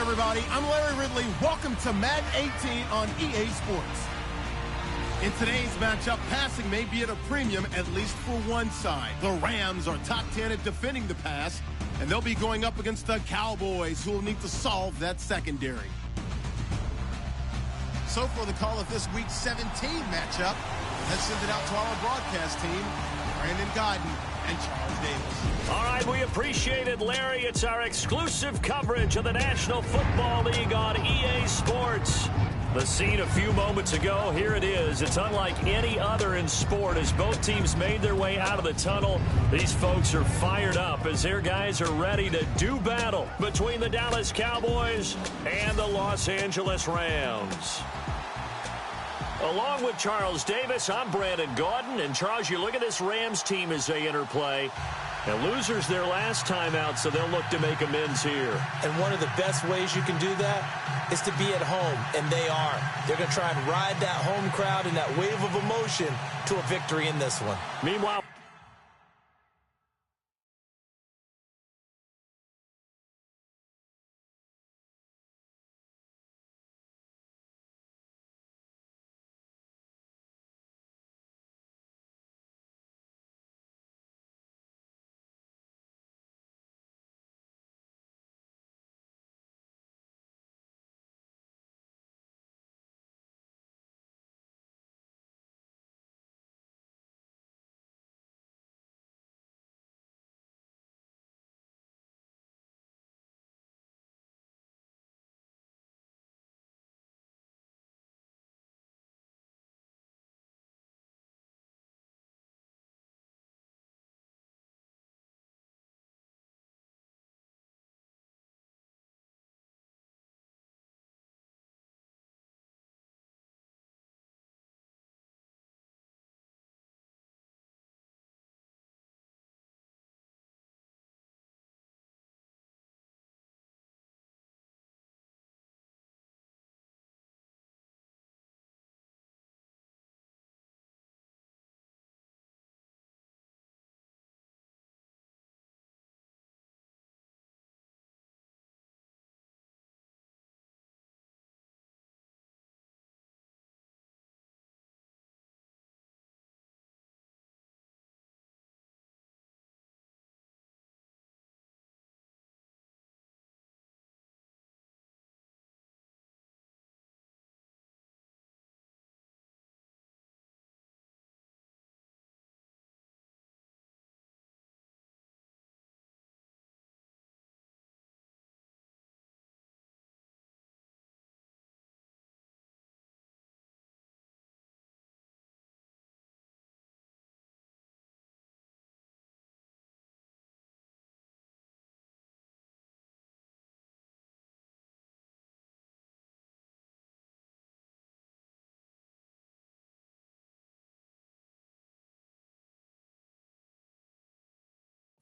everybody. I'm Larry Ridley. Welcome to Madden 18 on EA Sports. In today's matchup, passing may be at a premium, at least for one side. The Rams are top 10 at defending the pass, and they'll be going up against the Cowboys, who will need to solve that secondary. So for the call of this Week 17 matchup, let's send it out to our broadcast team, Brandon Godden and Charles Davis. All right, we appreciate it, Larry. It's our exclusive coverage of the National Football League on EA Sports. The scene a few moments ago, here it is. It's unlike any other in sport as both teams made their way out of the tunnel. These folks are fired up as their guys are ready to do battle between the Dallas Cowboys and the Los Angeles Rams. Along with Charles Davis, I'm Brandon Gaudin. And Charles, you look at this Rams team as they interplay. And losers their last time out, so they'll look to make amends here. And one of the best ways you can do that is to be at home, and they are. They're going to try and ride that home crowd and that wave of emotion to a victory in this one. Meanwhile,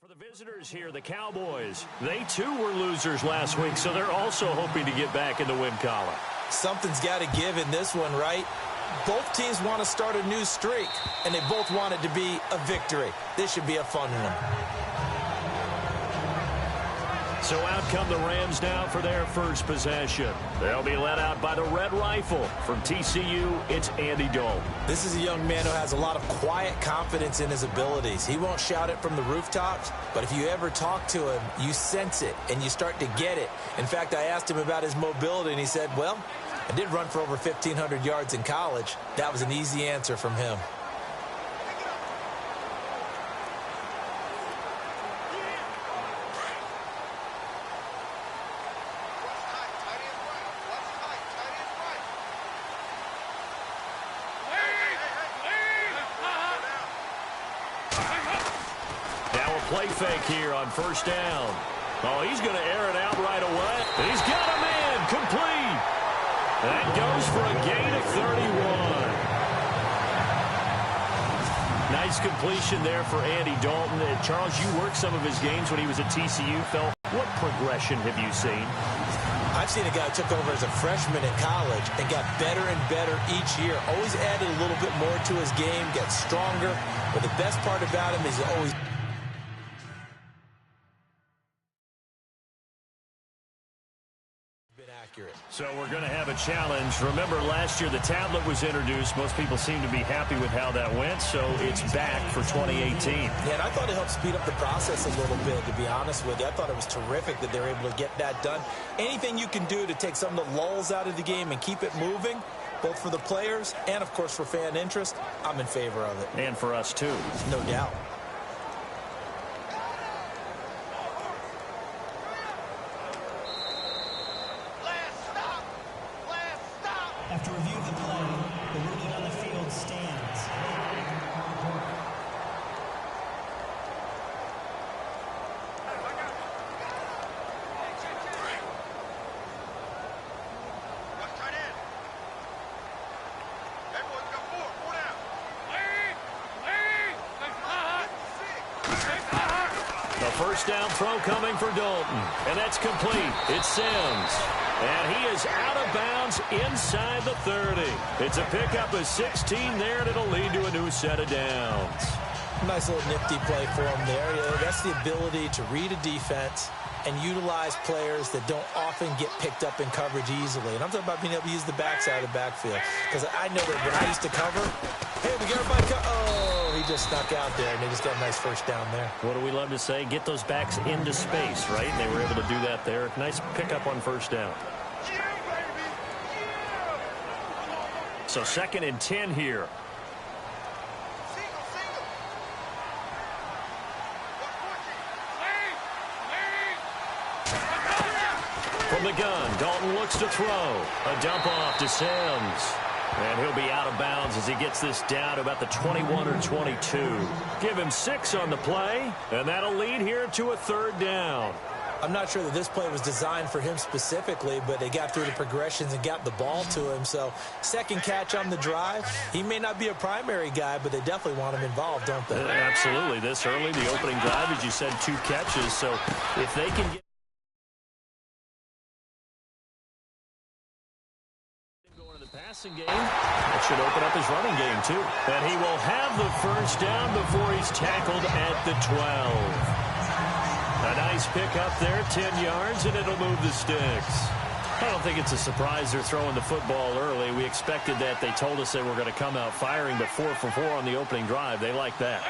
for the visitors here, the Cowboys, they too were losers last week, so they're also hoping to get back in the win column. Something's got to give in this one, right? Both teams want to start a new streak, and they both want it to be a victory. This should be a fun one. So out come the Rams now for their first possession. They'll be led out by the Red Rifle. From TCU, it's Andy Dalton. This is a young man who has a lot of quiet confidence in his abilities. He won't shout it from the rooftops, but if you ever talk to him, you sense it, and you start to get it. In fact, I asked him about his mobility, and he said, well, I did run for over 1,500 yards in college. That was an easy answer from him. Play fake here on first down. Oh, he's going to air it out right away. He's got a man complete. That goes for a gain of 31. Nice completion there for Andy Dalton. Charles, you worked some of his games when he was at TCU. What progression have you seen? I've seen a guy who took over as a freshman in college and got better and better each year. Always added a little bit more to his game, gets stronger. But the best part about him is he's always accurate. So we're going to have a challenge. Remember, last year the tablet was introduced. Most people seem to be happy with how that went, so it's back for 2018. Yeah, and I thought it helped speed up the process a little bit, to be honest with you. I thought it was terrific that they were able to get that done. Anything you can do to take some of the lulls out of the game and keep it moving, both for the players and, of course, for fan interest, I'm in favor of it. And for us, too. No doubt. After review of the play, the ruling on the field stands. The first down throw coming for Dalton, and that's complete. It's Sims. And he is out of bounds inside the 30. It's a pickup of 16 there, and it'll lead to a new set of downs. Nice little nifty play for him there. Yeah, that's the ability to read a defense and utilize players that don't often get picked up in coverage easily. And I'm talking about being able to use the backside of the backfield. Because I know that when I used to cover, hey, we got everybody oh, he just snuck out there, and they just got a nice first down there. What do we love to say? Get those backs into space, right? And they were able to do that there. Nice pickup on first down. So 2nd and 10 here. From the gun, Dalton looks to throw. A dump off to Sims. And he'll be out of bounds as he gets this down to about the 21 or 22. Give him 6 on the play, and that'll lead here to a 3rd down. I'm not sure that this play was designed for him specifically, but they got through the progressions and got the ball to him. So 2nd catch on the drive. He may not be a primary guy, but they definitely want him involved, don't they? Absolutely. This early, the opening drive, as you said, 2 catches. So if they can get going to the passing game, that should open up his running game, too. And he will have the first down before he's tackled at the 12. A nice pickup there, 10 yards, and it'll move the sticks. I don't think it's a surprise they're throwing the football early. We expected that. They told us they were going to come out firing, but 4 for 4 on the opening drive. They like that.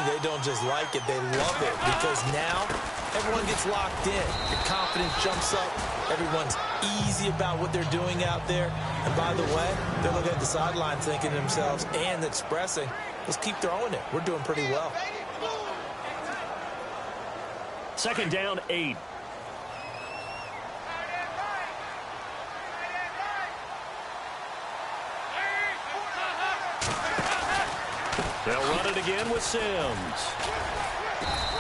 They don't just like it, they love it, because now everyone gets locked in. Your confidence jumps up. Everyone's easy about what they're doing out there. And by the way, they're looking at the sideline thinking to themselves and expressing, let's keep throwing it. We're doing pretty well. 2nd down, 8. They'll run it again with Sims.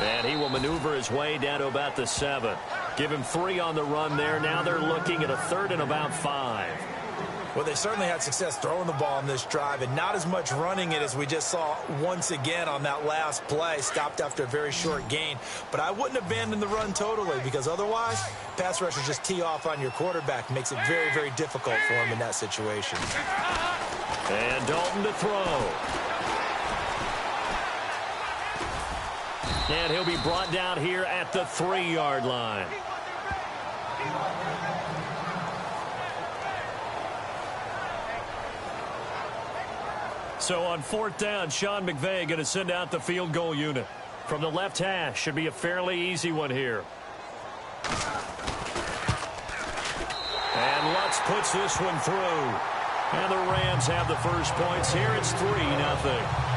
And he will maneuver his way down to about the 7. Give him 3 on the run there. Now they're looking at a 3rd and about 5. Well, they certainly had success throwing the ball in this drive, and not as much running it as we just saw once again on that last play. Stopped after a very short gain. But I wouldn't abandon the run totally, because otherwise, pass rushers just tee off on your quarterback. Makes it very, very difficult for him in that situation. And Dalton to throw. And he'll be brought down here at the 3-yard line. So on 4th down, Sean McVay going to send out the field goal unit. From the left hash, should be a fairly easy one here. And Lutz puts this one through. And the Rams have the first points here. It's 3-0.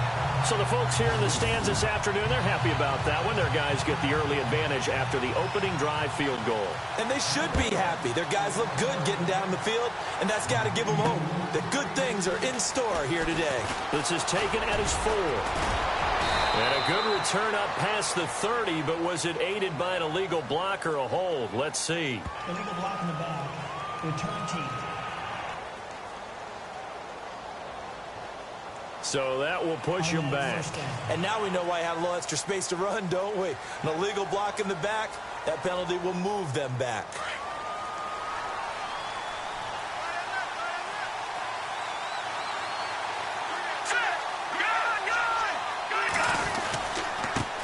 So the folks here in the stands this afternoon, they're happy about that one. Their guys get the early advantage after the opening drive field goal. And they should be happy. Their guys look good getting down the field, and that's got to give them hope that good things are in store here today. This is taken at his 4. And a good return up past the 30, but was it aided by an illegal block or a hold? Let's see. Illegal block in the back. Return team. So that will push him back. And now we know why I had a little extra space to run, don't we? An illegal block in the back, that penalty will move them back.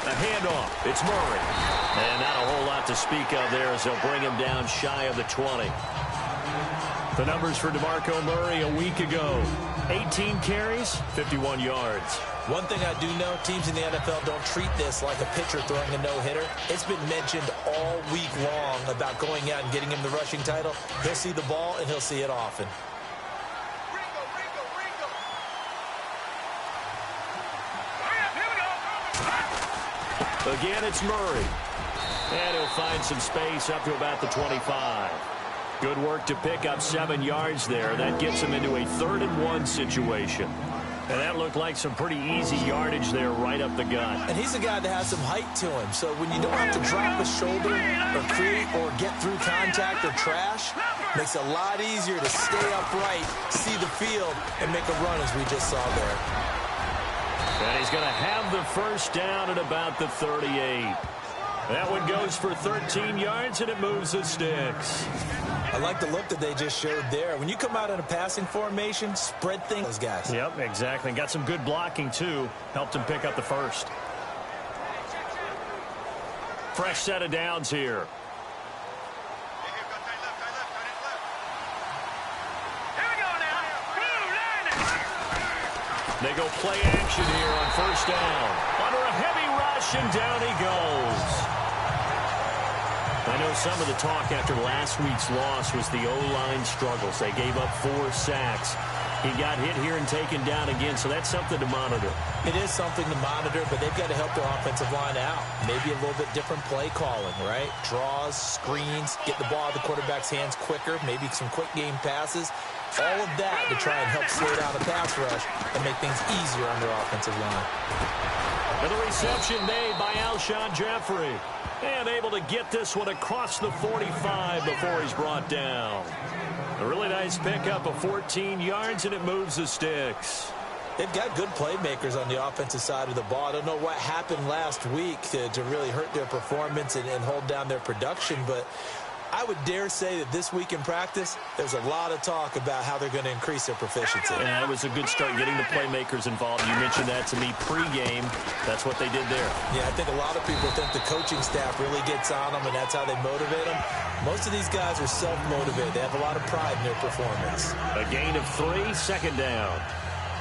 A handoff. It's Murray. And not a whole lot to speak of there as they'll bring him down shy of the 20. The numbers for DeMarco Murray a week ago. 18 carries, 51 yards. One thing I do know, teams in the NFL don't treat this like a pitcher throwing a no-hitter. It's been mentioned all week long about going out and getting him the rushing title. He'll see the ball, and he'll see it often. Again, it's Murray. And he'll find some space up to about the 25. Good work to pick up 7 yards there. That gets him into a 3rd and 1 situation. And that looked like some pretty easy yardage there right up the gut. And he's a guy that has some height to him. So when you don't have to drop a shoulder or create or get through contact or trash, makes it a lot easier to stay upright, see the field, and make a run as we just saw there. And he's going to have the first down at about the 38. That one goes for 13 yards, and it moves the sticks. I like the look that they just showed there. When you come out in a passing formation, spread things, those guys. Yep, exactly. Got some good blocking, too. Helped him pick up the first. Fresh set of downs here. They go play action here on first down. Under a heavy rush, and down he goes. I know some of the talk after last week's loss was the O-line struggles. They gave up 4 sacks. He got hit here and taken down again, so that's something to monitor. It is something to monitor, but they've got to help their offensive line out. Maybe a little bit different play calling, right? Draws, screens, get the ball out of the quarterback's hands quicker, maybe some quick game passes. All of that to try and help slow down the pass rush and make things easier on their offensive line. And the reception made by Alshon Jeffrey. And able to get this one across the 45 before he's brought down. A really nice pickup of 14 yards, and it moves the sticks. They've got good playmakers on the offensive side of the ball. I don't know what happened last week to really hurt their performance and hold down their production, but I would dare say that this week in practice, there's a lot of talk about how they're going to increase their proficiency. Yeah, it was a good start getting the playmakers involved. You mentioned that to me pregame. That's what they did there. Yeah, I think a lot of people think the coaching staff really gets on them, and that's how they motivate them. Most of these guys are self-motivated. They have a lot of pride in their performance. A gain of 3, second down.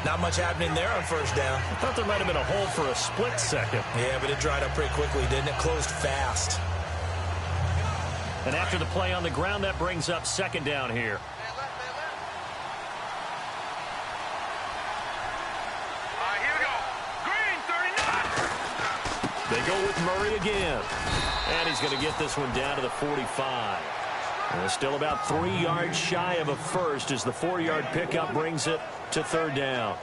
Not much happening there on first down. I thought there might have been a hole for a split second. Yeah, but it dried up pretty quickly, didn't it? Closed fast. And after the play on the ground, that brings up second down here. Here we go. Green, 39. They go with Murray again. And he's going to get this one down to the 45. And still about 3 yards shy of a first as the 4-yard pickup brings it to third down.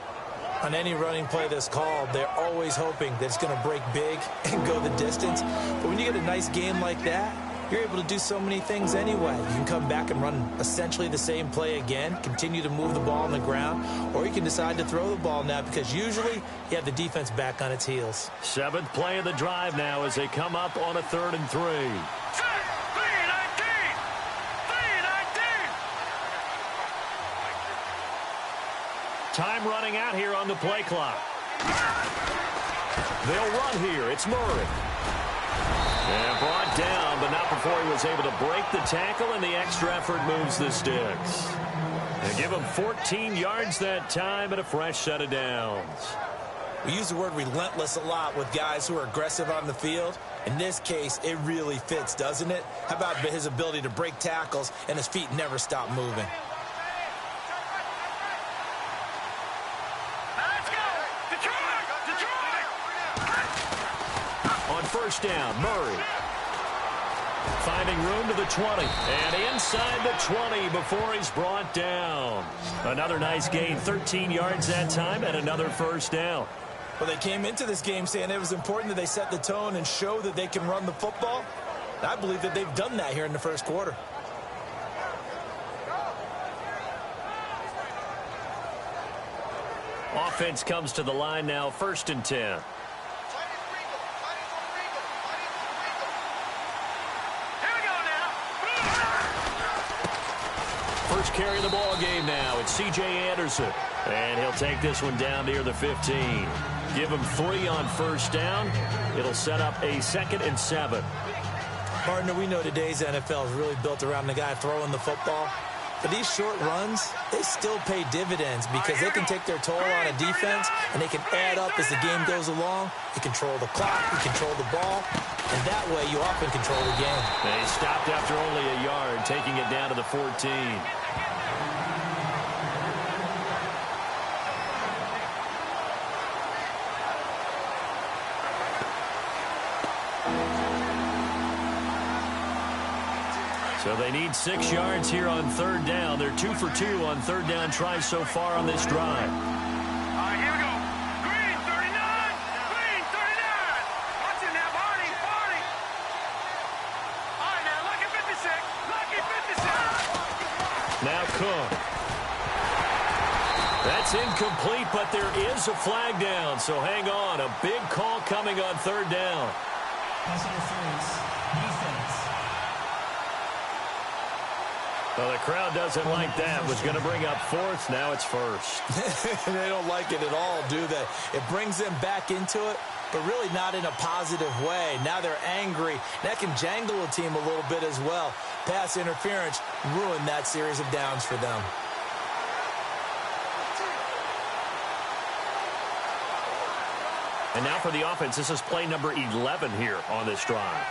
On any running play that's called, they're always hoping that it's going to break big and go the distance. But when you get a nice game like that, you're able to do so many things anyway. You can come back and run essentially the same play again, continue to move the ball on the ground, or you can decide to throw the ball now because usually you have the defense back on its heels. 7th play of the drive now as they come up on a 3rd and 3. Time running out here on the play clock. They'll run here. It's Murray. And brought down, but not before he was able to break the tackle, and the extra effort moves the sticks. And give him 14 yards that time and a fresh set of downs. We use the word relentless a lot with guys who are aggressive on the field. In this case, it really fits, doesn't it? How about his ability to break tackles and his feet never stop moving? On first down, Murray. Finding room to the 20. And inside the 20 before he's brought down. Another nice gain, 13 yards that time, and another first down. Well, they came into this game saying it was important that they set the tone and show that they can run the football. And I believe that they've done that here in the first quarter. Offense comes to the line now, 1st and 10. First carry of the ball game now. It's C.J. Anderson. And he'll take this one down near the 15. Give him 3 on first down. It'll set up a 2nd and 7. Partner, we know today's NFL is really built around the guy throwing the football. But these short runs, they still pay dividends because they can take their toll on a defense, and they can add up as the game goes along. You control the clock, you control the ball, and that way you often control the game. They stopped after only a yard, taking it down to the 14. So they need 6 yards here on third down. They're 2 for 2 on third down tries so far on this drive. Here we go. Green, 39. Green, 39. Watch it now, Barney. Barney. All right, now, lucky 56. Lucky 56. Now Cook. That's incomplete, but there is a flag down. So hang on. A big call coming on third down. Pass interference. Defense. Well, the crowd doesn't like that. Was going to bring up fourth. Now it's first. They don't like it at all, do they? It brings them back into it, but really not in a positive way. Now they're angry. That can jangle a team a little bit as well. Pass interference ruined that series of downs for them. And now for the offense. This is play number 11 here on this drive.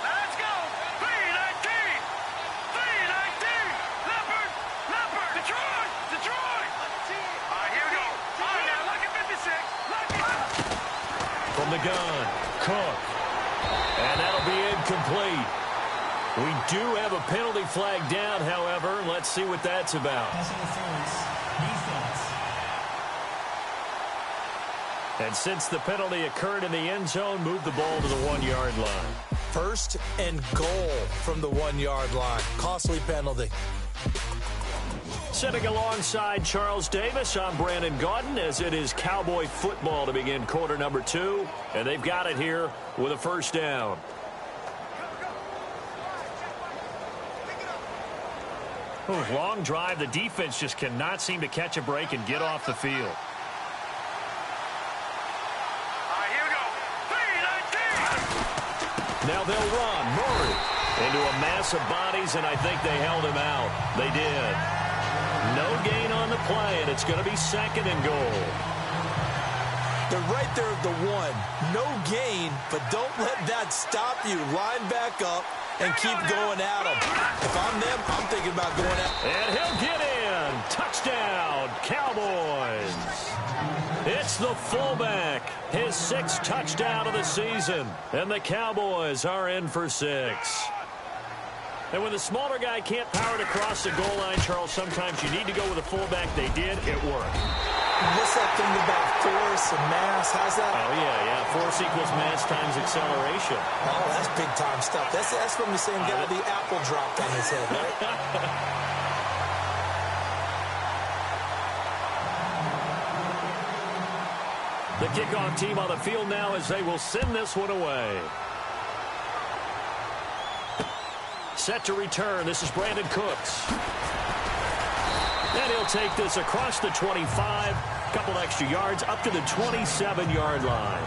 Let's go. 319. 319. Leopard. Leopard. Detroit. Detroit. All right, here we go. All right, now, lucky 56. Lucky. From the gun, Cook. And that'll be incomplete. We do have a penalty flag down, however. Let's see what that's about. Pass interference. Defense. And since the penalty occurred in the end zone, move the ball to the 1-yard line. First and goal from the 1-yard line. Costly penalty. Sitting alongside Charles Davis, I'm Brandon Gaudin, as it is Cowboy football to begin quarter number 2. And they've got it here with a first down. Ooh, long drive. The defense just cannot seem to catch a break and get off the field. Now they'll run. Murray into a mass of bodies, and I think they held him out. They did. No gain on the play, and it's going to be second and goal. They're right there at the 1. No gain, but don't let that stop you. Line back up and keep going at them. If I'm them, I'm thinking about going at them. And he'll get in. Touchdown, Cowboys. It's the fullback, his 6th touchdown of the season, and the Cowboys are in for 6. And when the smaller guy can't power it across the goal line, Charles, sometimes you need to go with a fullback. They did. It worked. What's that thing about force and mass? How's that? Oh, yeah. Force equals mass times acceleration. Oh, that's big-time stuff. That's from the same guy the apple dropped on his head, right? The kickoff team on the field now as they will send this one away. Set to return. This is Brandon Cooks. And he'll take this across the 25. Couple extra yards up to the 27-yard line.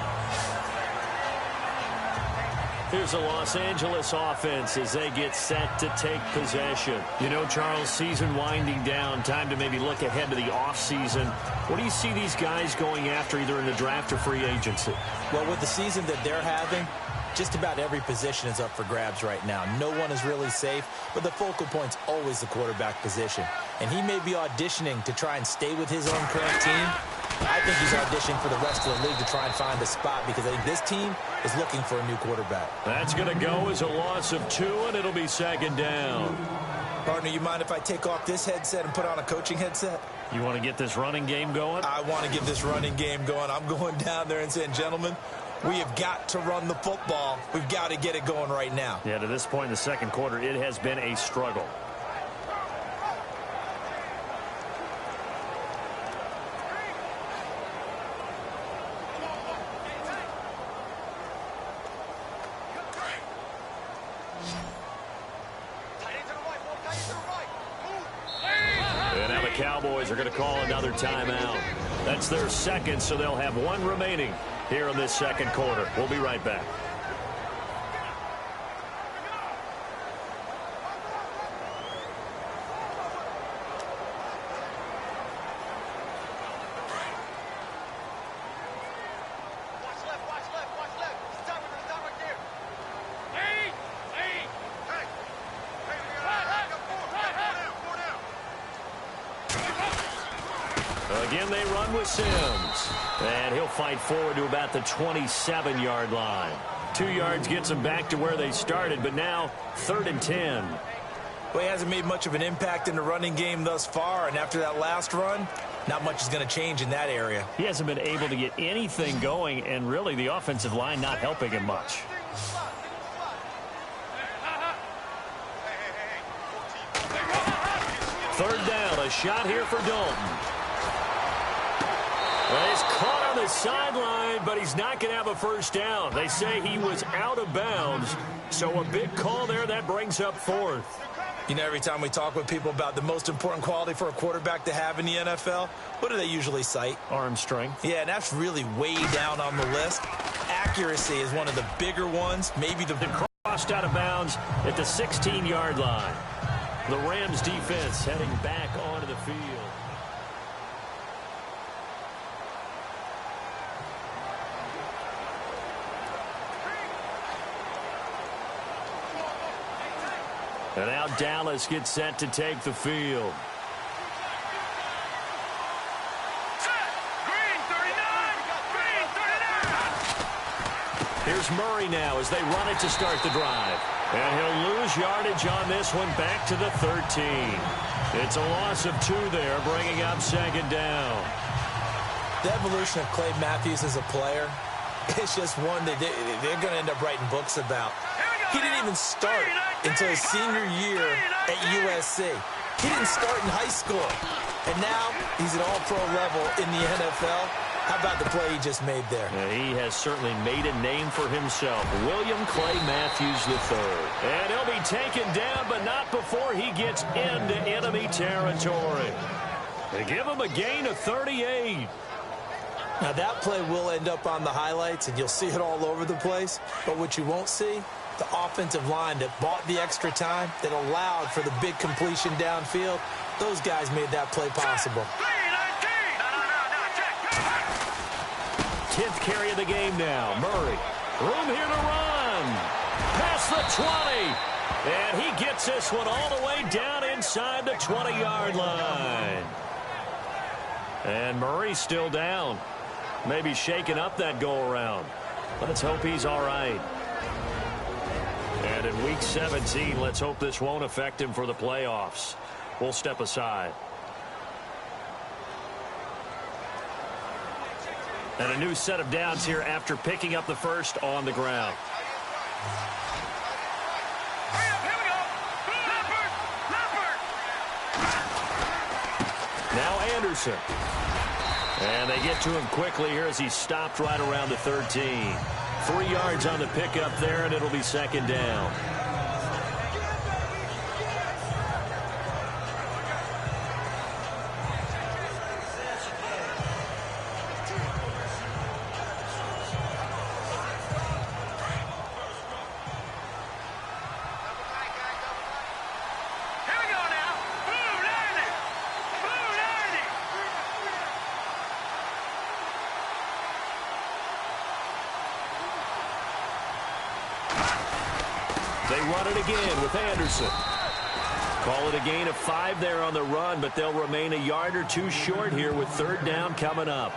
Here's the Los Angeles offense as they get set to take possession. You know, Charles, season winding down. Time to maybe look ahead to the offseason. What do you see these guys going after either in the draft or free agency? Well, with the season that they're having, just about every position is up for grabs right now. No one is really safe, but the focal point's always the quarterback position. And he may be auditioning to try and stay with his own current team. I think he's auditioning for the rest of the league to try and find a spot because I think this team is looking for a new quarterback. That's going to go as a loss of 2, and it'll be second down. Partner, you mind if I take off this headset and put on a coaching headset? You want to get this running game going? I want to get this running game going. I'm going down there and saying, gentlemen, we have got to run the football. We've got to get it going right now. Yeah, to this point in the second quarter, it has been a struggle. And now the Cowboys are going to call another timeout. That's their second, so they'll have 1 remaining here in this second quarter. We'll be right back. Again, they run with Sims. And he'll fight forward to about the 27-yard line. 2 yards gets them back to where they started, but now 3rd and 10. Well, he hasn't made much of an impact in the running game thus far, and after that last run, not much is going to change in that area. He hasn't been able to get anything going, and really the offensive line not helping him much. Third down, a shot here for Dalton. Well, he's caught on the sideline, but he's not going to have a first down. They say he was out of bounds, so a big call there that brings up 4th. You know, every time we talk with people about the most important quality for a quarterback to have in the NFL, what do they usually cite? Arm strength. Yeah, and that's really way down on the list. Accuracy is one of the bigger ones, maybe the crossed out of bounds at the 16-yard line. The Rams defense heading back onto the field. And now Dallas gets set to take the field. Green 39! Green 39! Here's Murray now as they run it to start the drive. And he'll lose yardage on this one back to the 13. It's a loss of 2 there, bringing up 2nd down. The evolution of Clay Matthews as a player, it's just one that they're going to end up writing books about. He didn't even start until his senior year at USC. He didn't start in high school. And now he's at all-pro level in the NFL. How about the play he just made there? Yeah, he has certainly made a name for himself. William Clay Matthews III. And he'll be taken down, but not before he gets into enemy territory. They give him a gain of 38. Now, that play will end up on the highlights, and you'll see it all over the place. But what you won't see, the offensive line that bought the extra time, that allowed for the big completion downfield, those guys made that play possible. 10th carry of the game now. Murray. Room here to run. Past the 20. And he gets this one all the way down inside the 20-yard line. And Murray's still down. Maybe shaking up that go-around. Let's hope he's all right. And in Week 17, let's hope this won't affect him for the playoffs. We'll step aside. And a new set of downs here after picking up the first on the ground. Now Anderson. And they get to him quickly here as he stopped right around the 13. 3 yards on the pickup there, and it'll be 2nd down. They run it again with Anderson. Call it a gain of 5 there on the run, but they'll remain a yard or 2 short here with 3rd down coming up.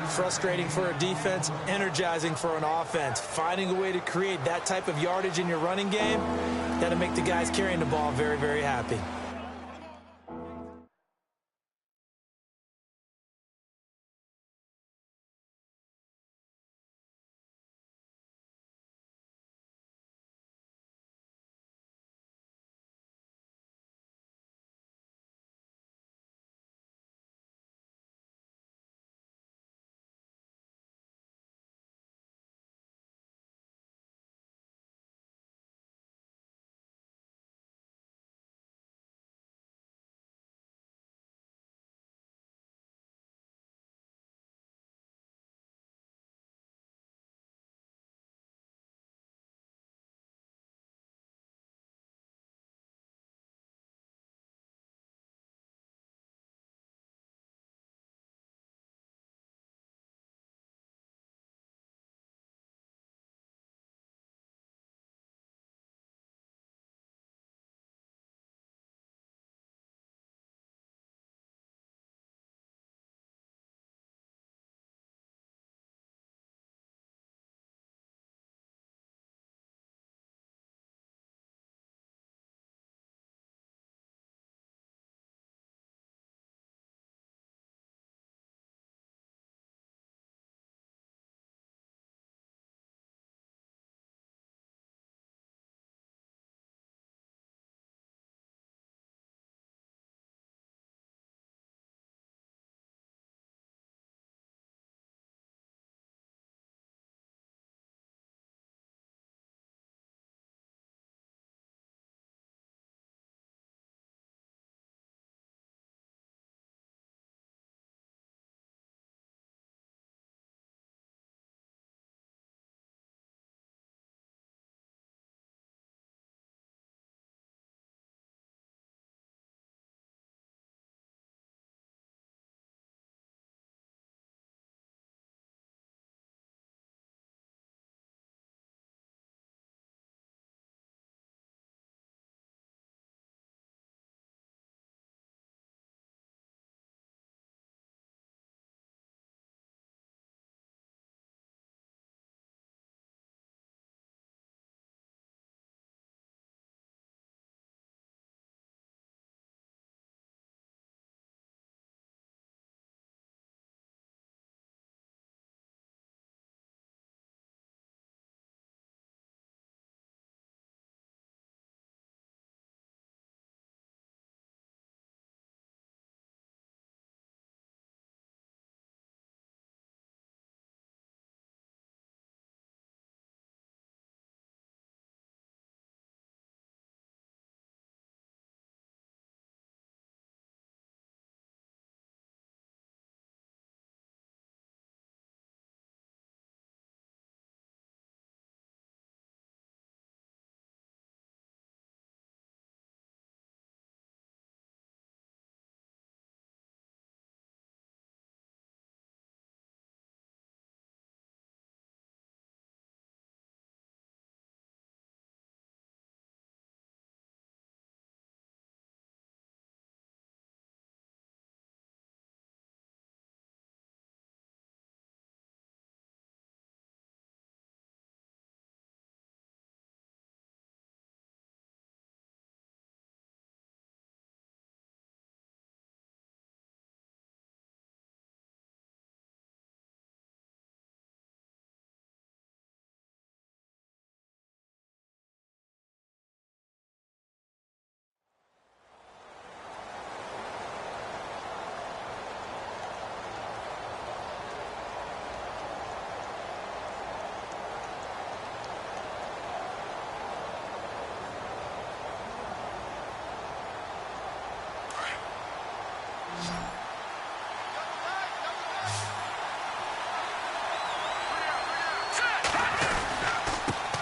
Frustrating for a defense, energizing for an offense. Finding a way to create that type of yardage in your running game, that'll make the guys carrying the ball very, very happy.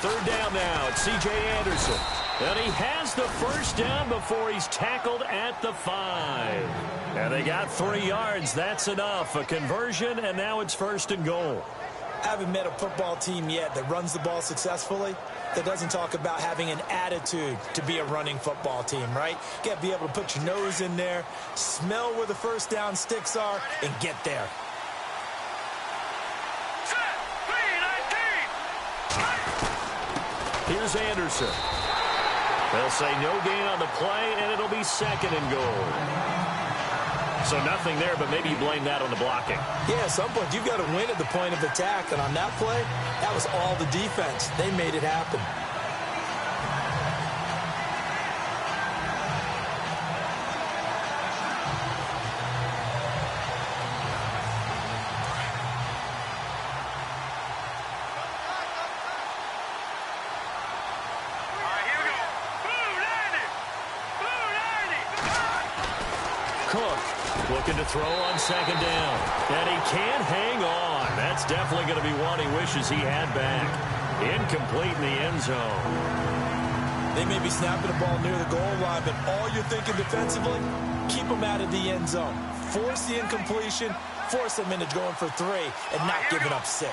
third down now. It's C.J. Anderson. And he has the first down before he's tackled at the 5. And they got 3 yards. That's enough. A conversion, and now it's 1st and goal. I haven't met a football team yet that runs the ball successfully that doesn't talk about having an attitude to be a running football team, right? You got to be able to put your nose in there, smell where the first down sticks are, and get there. Here's Anderson. They'll say no gain on the play, and it'll be 2nd and goal. So nothing there, but maybe you blame that on the blocking. Yeah, at some point, you've got to win at the point of attack. And on that play, that was all the defense. They made it happen. Looking to throw on 2nd down. And he can't hang on. That's definitely going to be one he wishes he had back. Incomplete in the end zone. They may be snapping the ball near the goal line, but all you're thinking defensively, keep them out of the end zone. Force the incompletion, force them into going for 3, and not giving up 6.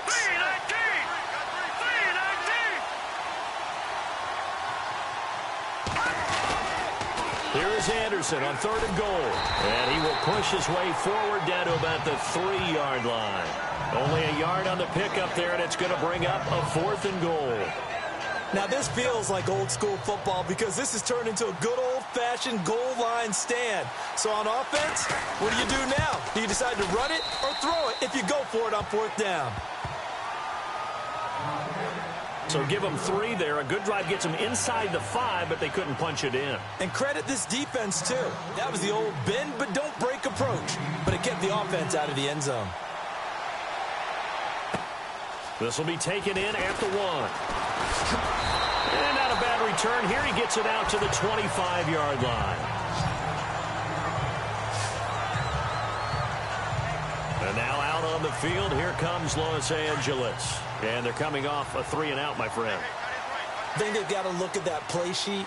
Here is Anderson on 3rd and goal. And he will push his way forward down to about the 3-yard line. Only a yard on the pickup there, and it's going to bring up a 4th and goal. Now, this feels like old-school football because this has turned into a good old-fashioned goal line stand. So on offense, what do you do now? Do you decide to run it or throw it if you go for it on 4th down? So give them 3 there. A good drive gets them inside the 5, but they couldn't punch it in. And credit this defense, too. That was the old bend but don't break approach. But it kept the offense out of the end zone. This will be taken in at the 1. And not a bad return. Here he gets it out to the 25-yard line. And now out on the field, here comes Los Angeles. And they're coming off a 3-and-out, my friend. I think they've got to look at that play sheet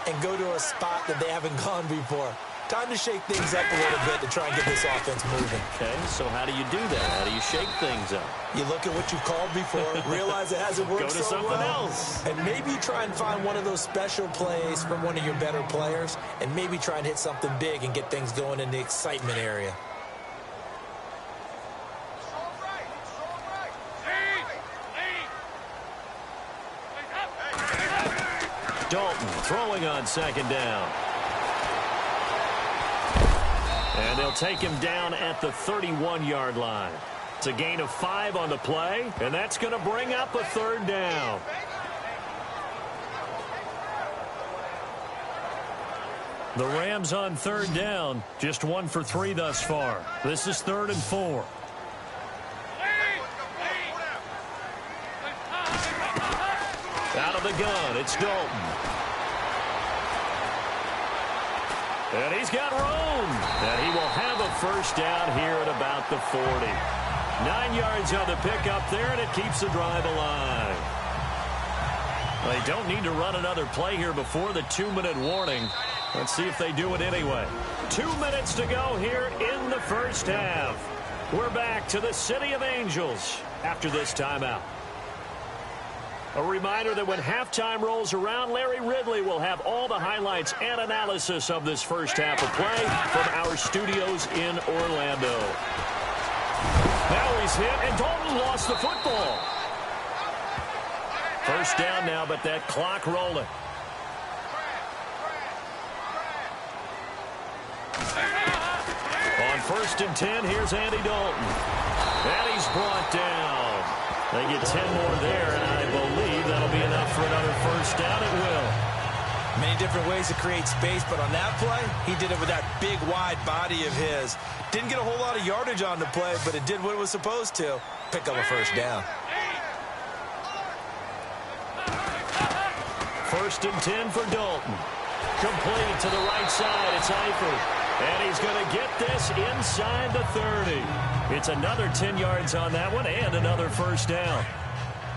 and go to a spot that they haven't gone before. Time to shake things up a little bit to try and get this offense moving. Okay, so how do you do that? How do you shake things up? You look at what you've called before, realize it hasn't worked so so something well, else. and maybe you try and find one of those special plays from one of your better players, and maybe try and hit something big and get things going in the excitement area. Dalton throwing on 2nd down. And they'll take him down at the 31-yard line. It's a gain of 5 on the play, and that's going to bring up a 3rd down. The Rams on 3rd down, just 1 for 3 thus far. This is 3rd and 4. Out of the gun, it's Dalton. And he's got room. And he will have a 1st down here at about the 40. 9 yards on the pickup there, and it keeps the drive alive. They don't need to run another play here before the 2-minute warning. Let's see if they do it anyway. 2 minutes to go here in the 1st half. We're back to the City of Angels after this timeout. A reminder that when halftime rolls around, Larry Ridley will have all the highlights and analysis of this 1st half of play from our studios in Orlando. Now he's hit, and Dalton lost the football. 1st down now, but that clock rolling. On 1st and 10, here's Andy Dalton. And he's brought down. They get 10 more there, and I believe that'll be enough for another 1st down. It will. Many different ways to create space, but on that play, he did it with that big, wide body of his. Didn't get a whole lot of yardage on the play, but it did what it was supposed to. Pick up a 1st down. 1st and 10 for Dalton. Complete to the right side. It's Eifert. And he's going to get this inside the 30. It's another 10 yards on that one and another 1st down.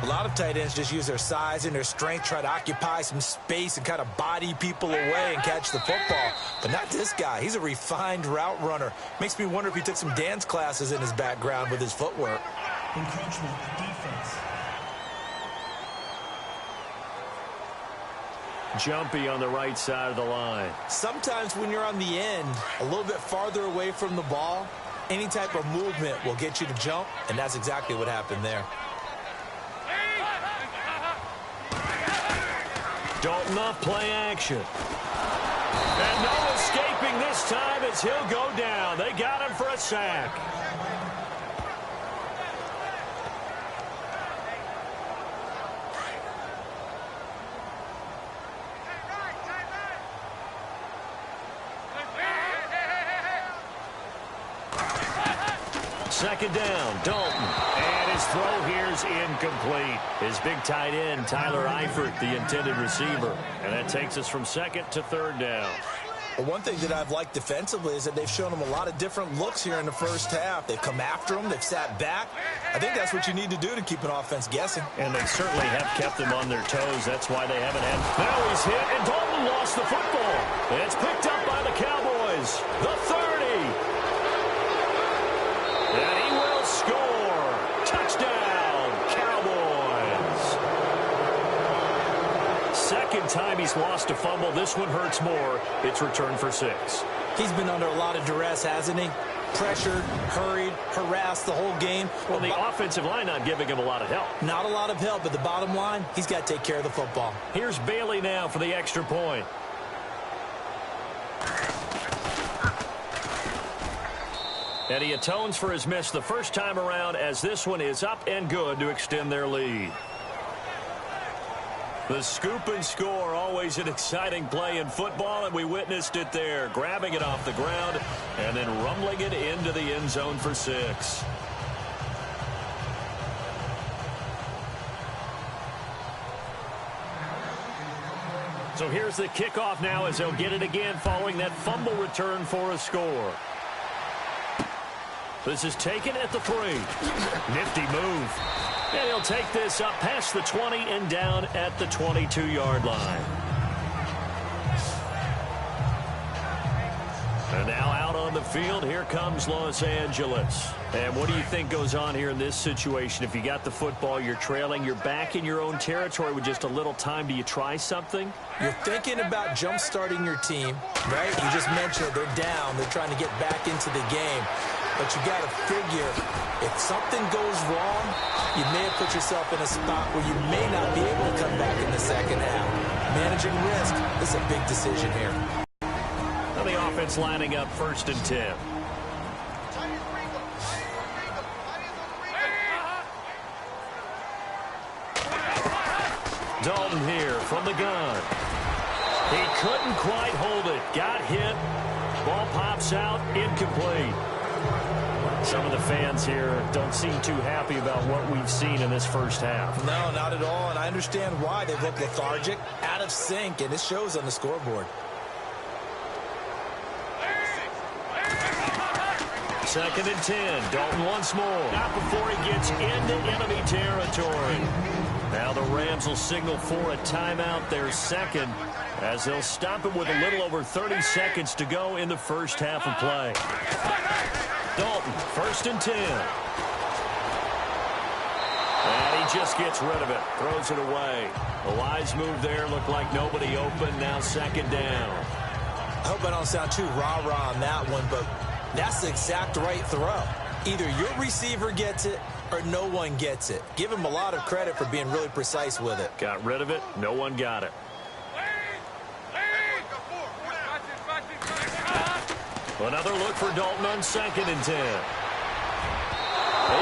A lot of tight ends just use their size and their strength, try to occupy some space and kind of body people away and catch the football. But not this guy. He's a refined route runner. Makes me wonder if he took some dance classes in his background with his footwork. Encroachment defense. Jumpy on the right side of the line. Sometimes when you're on the end, a little bit farther away from the ball, any type of movement will get you to jump, and that's exactly what happened there. Dalton off play action. And no escaping this time as he'll go down. They got him for a sack. Second down, Dalton. And his throw here's incomplete. His big tight end, Tyler Eifert, the intended receiver. And that takes us from second to third down. Well, one thing that I've liked defensively is that they've shown him a lot of different looks here in the first half. They've come after him. They've sat back. I think that's what you need to do to keep an offense guessing. And they certainly have kept them on their toes. That's why they haven't had. Now he's hit, and Dalton lost the football. And it's picked up by the Cowboys. The 30. And he will score. Touchdown, Cowboys. Second time he's lost a fumble. This one hurts more. It's returned for 6. He's been under a lot of duress, hasn't he? Pressured, hurried, harassed the whole game. Well, the offensive line not giving him a lot of help. Not a lot of help, but the bottom line, he's got to take care of the football. Here's Bailey now for the extra point. And he atones for his miss the first time around as this one is up and good to extend their lead. The scoop and score, always an exciting play in football, and we witnessed it there. Grabbing it off the ground and then rumbling it into the end zone for 6. So here's the kickoff now as they'll get it again following that fumble return for a score. This is taken at the 3. Nifty move. And he'll take this up past the 20 and down at the 22-yard line. And now out on the field, here comes Los Angeles. And what do you think goes on here in this situation? If you got the football, you're trailing, you're back in your own territory with just a little time. Do you try something? You're thinking about jump-starting your team, right? You just mentioned they're down. They're trying to get back into the game. But you got to figure, if something goes wrong, you may have put yourself in a spot where you may not be able to come back in the second half. Managing risk, this is a big decision here. Now the offense lining up 1st and 10. Dalton here from the gun. He couldn't quite hold it. Got hit. Ball pops out. Incomplete. Some of the fans here don't seem too happy about what we've seen in this first half. No, not at all, and I understand why. They've looked lethargic, out of sync, and it shows on the scoreboard. 2nd and 10. Dalton once more. Not before he gets into enemy territory. Now the Rams will signal for a timeout, their second, as they'll stop it with a little over 30 seconds to go in the first half of play. Dalton, 1st and 10. And he just gets rid of it, throws it away. A wise move there, looked like nobody open, now 2nd down. I hope I don't sound too rah-rah on that one, but that's the exact right throw. Either your receiver gets it or no one gets it. Give him a lot of credit for being really precise with it. Got rid of it, no one got it. Another look for Dalton on 2nd and 10.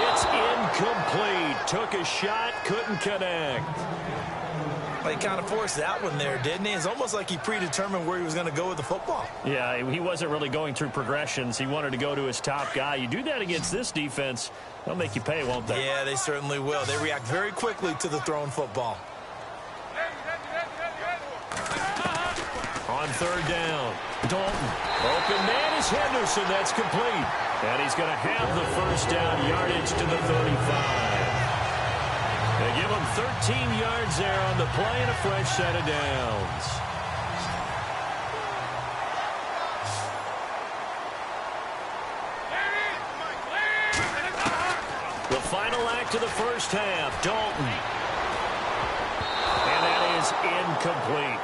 It's incomplete. Took a shot, couldn't connect. Well, he kind of forced that one there, didn't he? It's almost like he predetermined where he was going to go with the football. Yeah, he wasn't really going through progressions. He wanted to go to his top guy. You do that against this defense, they'll make you pay, won't they? Yeah, they certainly will. They react very quickly to the thrown football. On 3rd down, Dalton. Open man is Henderson. That's complete. And he's going to have the 1st down, yardage to the 35. They give him 13 yards there on the play and a fresh set of downs. The final act of the first half, Dalton. And that is incomplete.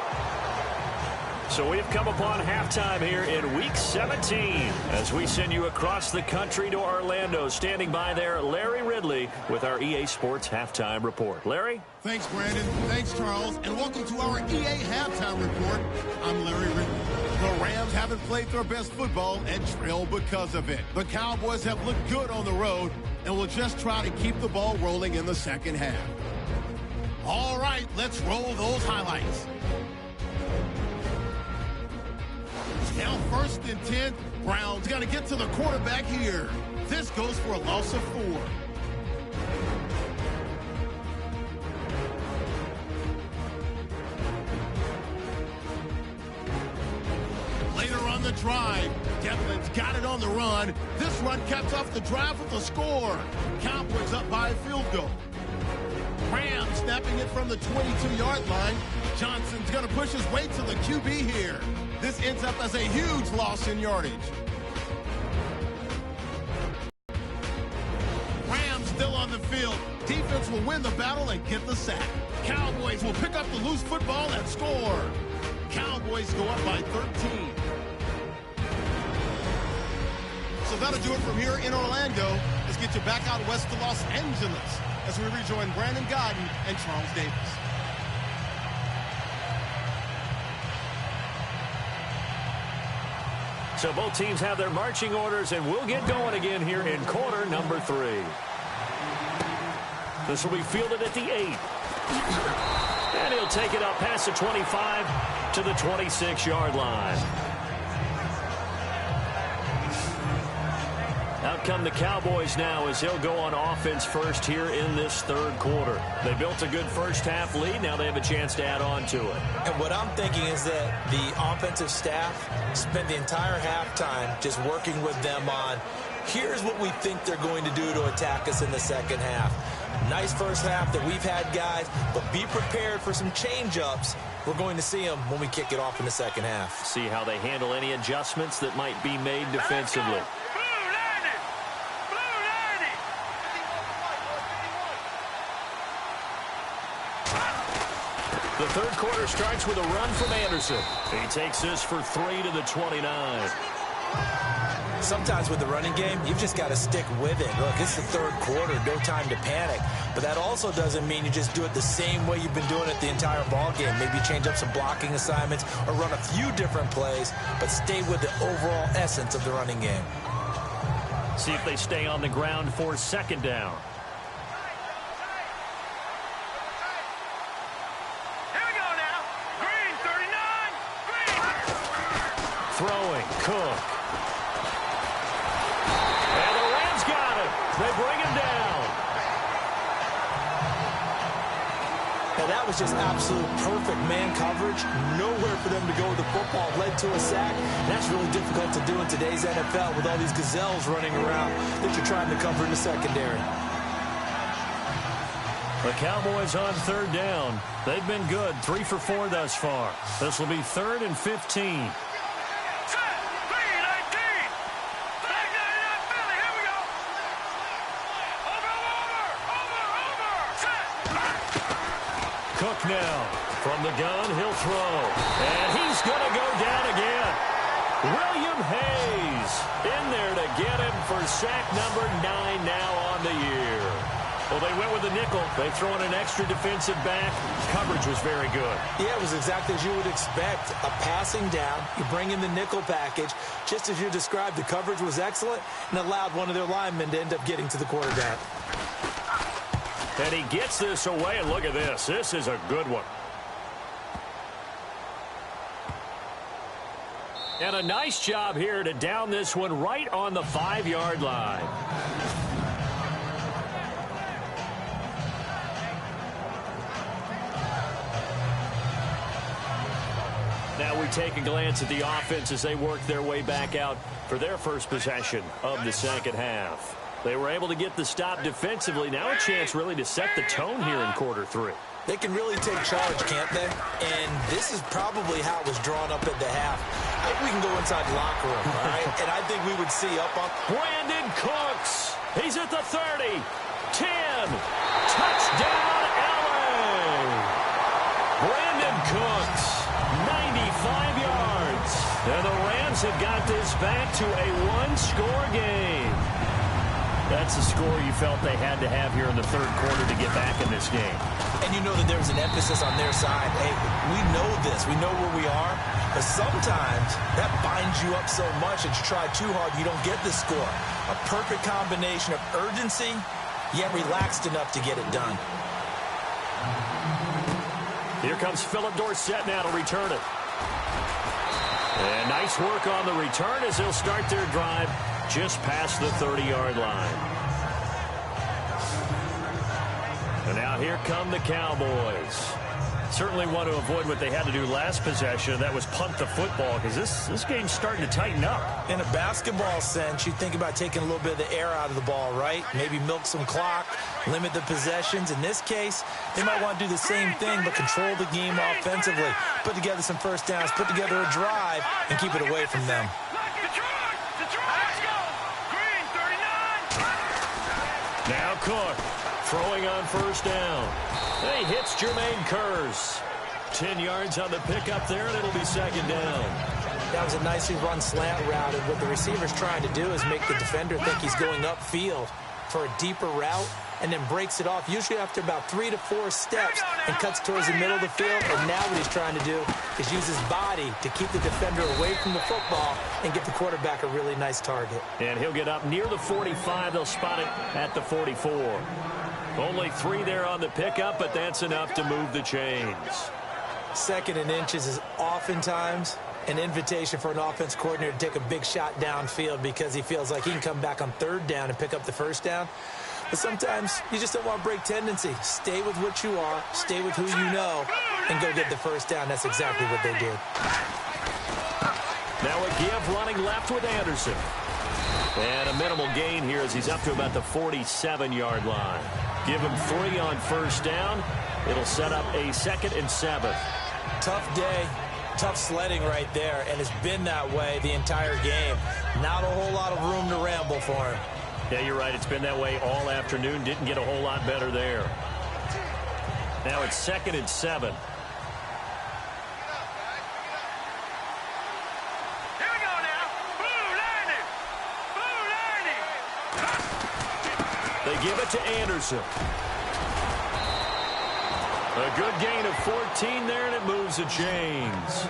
So we've come upon halftime here in Week 17 as we send you across the country to Orlando. Standing by there, Larry Ridley with our EA Sports Halftime Report. Larry? Thanks, Brandon. Thanks, Charles. And welcome to our EA Halftime Report. I'm Larry Ridley. The Rams haven't played their best football and trail because of it. The Cowboys have looked good on the road and will just try to keep the ball rolling in the second half. All right, let's roll those highlights. Now 1st and 10. Browns got to get to the quarterback here. This goes for a loss of 4. Later on the drive, Devlin's got it on the run. This run caps off the drive with a score. Cowboys up by a field goal. Rams snapping it from the 22-yard line. Johnson's going to push his way to the QB here. This ends up as a huge loss in yardage. Rams still on the field. Defense will win the battle and get the sack. Cowboys will pick up the loose football and score. Cowboys go up by 13. So that'll do it from here in Orlando. Let's get you back out west to Los Angeles as we rejoin Brandon Godden and Charles Davis. So both teams have their marching orders, and we'll get going again here in quarter number 3. This will be fielded at the 8. And he'll take it up past the 25 to the 26-yard line. Out come the Cowboys now as he'll go on offense first here in this 3rd quarter. They built a good first half lead. Now they have a chance to add on to it. And what I'm thinking is that the offensive staff spent the entire halftime just working with them on, here's what we think they're going to do to attack us in the second half. Nice first half that we've had, guys, but be prepared for some change-ups. We're going to see them when we kick it off in the second half. See how they handle any adjustments that might be made defensively. The 3rd quarter starts with a run from Anderson. He takes this for 3 to the 29. Sometimes with the running game, you've just got to stick with it. Look, it's the 3rd quarter, no time to panic. But that also doesn't mean you just do it the same way you've been doing it the entire ball game. Maybe change up some blocking assignments or run a few different plays, but stay with the overall essence of the running game. See if they stay on the ground for 2nd down. Throwing, Cook. And the Rams got him. They bring him down. And that was just absolute perfect man coverage. Nowhere for them to go with the football. Led to a sack. That's really difficult to do in today's NFL with all these gazelles running around that you're trying to cover in the secondary. The Cowboys on 3rd down. They've been good. 3 for 4 thus far. This will be 3rd and 15. Cook now from the gun, he'll throw, and he's going to go down again. William Hayes in there to get him for sack number 9 now on the year. Well, they went with the nickel. They throw in an extra defensive back. Coverage was very good. Yeah, it was exactly as you would expect. A passing down, you bring in the nickel package. Just as you described, the coverage was excellent and allowed one of their linemen to end up getting to the quarterback. And he gets this away, and look at this. This is a good one. And a nice job here to down this one right on the 5-yard line. Now we take a glance at the offense as they work their way back out for their first possession of the second half. They were able to get the stop defensively. Now a chance really to set the tone here in quarter 3. They can really take charge, can't they? And this is probably how it was drawn up at the half. I think we can go inside the locker room, all right? And I think we would see up on... Brandon Cooks. He's at the 30. 10. Touchdown, LA. Brandon Cooks, 95 yards. And the Rams have got this back to a one-score game. That's the score you felt they had to have here in the third quarter to get back in this game. And you know that there was an emphasis on their side. Hey, we know this. We know where we are. But sometimes that binds you up so much that you try too hard, you don't get the score. A perfect combination of urgency, yet relaxed enough to get it done. Here comes Philip Dorsett now to return it. And nice work on the return as they'll start their drive just past the 30-yard line. And now here come the Cowboys. Certainly want to avoid what they had to do last possession. That was punt the football, because this game's starting to tighten up. In a basketball sense, you think about taking a little bit of the air out of the ball, right? Maybe milk some clock, limit the possessions. In this case, they might want to do the same thing, but control the game offensively. Put together some first downs, put together a drive, and keep it away from them. Now Cook throwing on first down. And he hits Jermaine Kearse. 10 yards on the pickup there, and it'll be second down. That was a nicely run slant route, and what the receiver's trying to do is make the defender think he's going upfield for a deeper route, and then breaks it off, usually after about 3 to 4 steps, and cuts towards the middle of the field. And now what he's trying to do is use his body to keep the defender away from the football and give the quarterback a really nice target. And he'll get up near the 45. They'll spot it at the 44. Only 3 there on the pickup, but that's enough to move the chains. Second and inches is oftentimes an invitation for an offense coordinator to take a big shot downfield because he feels like he can come back on third down and pick up the first down. But sometimes you just don't want to break tendency. Stay with what you are, stay with who you know, and go get the first down. That's exactly what they did. Now a give running left with Anderson. And a minimal gain here as he's up to about the 47-yard line. Give him 3 on first down. It'll set up a 2nd and 7. Tough day, tough sledding right there, and it's been that way the entire game. Not a whole lot of room to ramble for him. Yeah, you're right. It's been that way all afternoon. Didn't get a whole lot better there. Now it's 2nd and 7. Here we go now. Blue 90. They give it to Anderson. A good gain of 14 there, and it moves the chains.